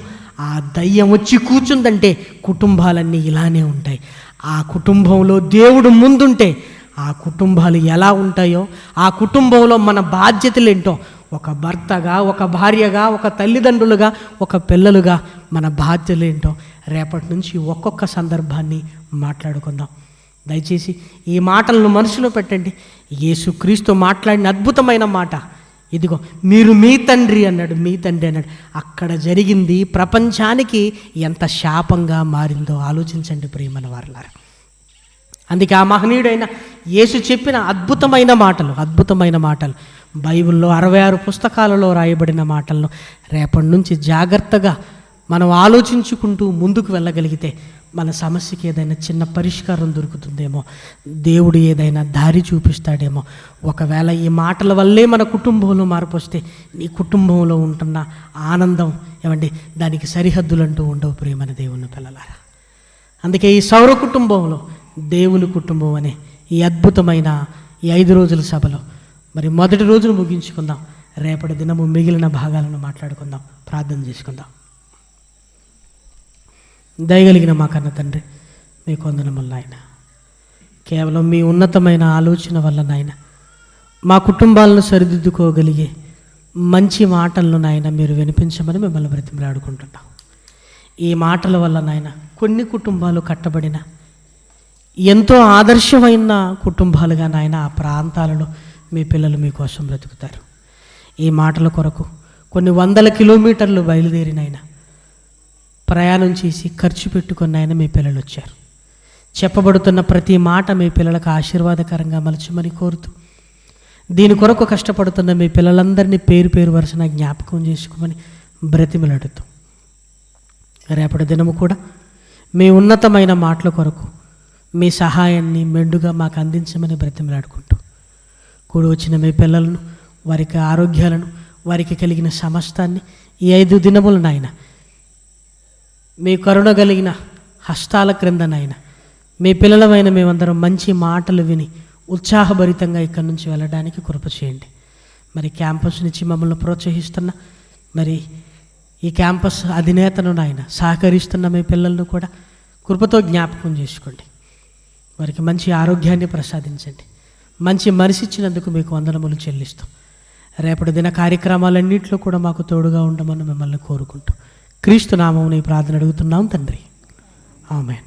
ఆ దయ్యం వచ్చి కూర్చుందంటే కుటుంబాలన్నీ ఇలానే ఉంటాయి. ఆ కుటుంబంలో దేవుడు ముందుంటే ఆ కుటుంబాలు ఎలా ఉంటాయో, ఆ కుటుంబంలో మన బాధ్యతలు ఏంటో, ఒక భర్తగా, ఒక భార్యగా, ఒక తల్లిదండ్రులుగా, ఒక పిల్లలుగా మన బాధ్యతలు ఏంటో రేపటి నుంచి ఒక్కొక్క సందర్భాన్ని మాట్లాడుకుందాం. దయచేసి ఈ మాటలను మనసులో పెట్టండి. యేసుక్రీస్తు మాట్లాడిన అద్భుతమైన మాట, ఇదిగో మీరు మీ తండ్రి అన్నాడు, మీ తండ్రి అన్నాడు. అక్కడ జరిగింది ప్రపంచానికి ఎంత శాపంగా మారిందో ఆలోచించండి ప్రియమైన వారలారా. అందుకే ఆ మహనీయుడైన యేసు చెప్పిన అద్భుతమైన మాటలు బైబిల్లో 66 పుస్తకాలలో రాయబడిన మాటలను రేపటి నుంచి జాగ్రత్తగా మనం ఆలోచించుకుంటూ ముందుకు వెళ్ళగలిగితే మన సమస్యకి ఏదైనా చిన్న పరిష్కారం దొరుకుతుందేమో, దేవుడు ఏదైనా దారి చూపిస్తాడేమో. ఒకవేళ ఈ మాటల వల్లే మన కుటుంబంలో మార్పు వస్తే నీ కుటుంబంలో ఉంటున్న ఆనందం దానికి సరిహద్దులంటూ ఉండవు ప్రియమైన దేవుని పిల్లలారా. అందుకే ఈ సౌర కుటుంబంలో దేవుని కుటుంబం అనే ఈ అద్భుతమైన ఈ 5 రోజుల సభలో మరి మొదటి రోజును ముగించుకుందాం. రేపటి దినము మిగిలిన భాగాలను మాట్లాడుకుందాం. ప్రార్థన చేసుకుందాం. దయగలిగిన మా కన్న తండ్రి, మీకు వందనములు నాయన. కేవలం మీ ఉన్నతమైన ఆలోచన వల్ల నాయన మా కుటుంబాలను సరిదిద్దుకోగలిగే మంచి మాటలను నాయన మీరు వినిపించమని మిమ్మల్ని బ్రతిమలాడుకుంటున్నాం. ఈ మాటల వల్ల నాయన కొన్ని కుటుంబాలు కట్టబడిన ఎంతో ఆదర్శమైన కుటుంబాలుగా నాయన ఆ ప్రాంతాలలో మీ పిల్లలు మీకోసం బ్రతుకుతారు. ఈ మాటల కొరకు కొన్ని 100 కిలోమీటర్లు బయలుదేరినైనా ప్రయాణం చేసి ఖర్చు పెట్టుకున్న ఆయన మీ పిల్లలు వచ్చారు. చెప్పబడుతున్న ప్రతి మాట మీ పిల్లలకు ఆశీర్వాదకరంగా మలచమని కోరుతూ, దీని కొరకు కష్టపడుతున్న మీ పిల్లలందరినీ పేరు పేరు వరుసన జ్ఞాపకం చేసుకోమని బ్రతిమలాడుతూ, రేపటి దినము కూడా మీ ఉన్నతమైన మాటల కొరకు మీ సహాయాన్ని మెండుగా మాకు అందించమని బ్రతిమలాడుకుంటూ, కూడి వచ్చిన మీ పిల్లలను, వారికి ఆరోగ్యాలను, వారికి కలిగిన సమస్తాన్ని ఈ 5 దినములు నాయన మీ కరుణ కలిగిన హస్తాల క్రిందనైనా మీ పిల్లలమైన మేమందరం మంచి మాటలు విని ఉత్సాహభరితంగా ఇక్కడి నుంచి వెళ్ళడానికి కృప చేయండి. మరి క్యాంపస్ నుంచి మమ్మల్ని ప్రోత్సహిస్తున్న మరి ఈ క్యాంపస్ అధినేతను నాయన సహకరిస్తున్న మీ పిల్లలను కూడా కృపతో జ్ఞాపకం చేసుకోండి. వారికి మంచి ఆరోగ్యాన్ని ప్రసాదించండి. మంచి మనసు ఇచ్చినందుకు మీకు వందనములు చెల్లిస్తాం. రేపటి దిన కార్యక్రమాలన్నింటిలో కూడా మాకు తోడుగా ఉండమని మిమ్మల్ని కోరుకుంటూ క్రీస్తు నామమున ఈ ప్రార్థన అడుగుతున్నాం తండ్రి. ఆమేన్.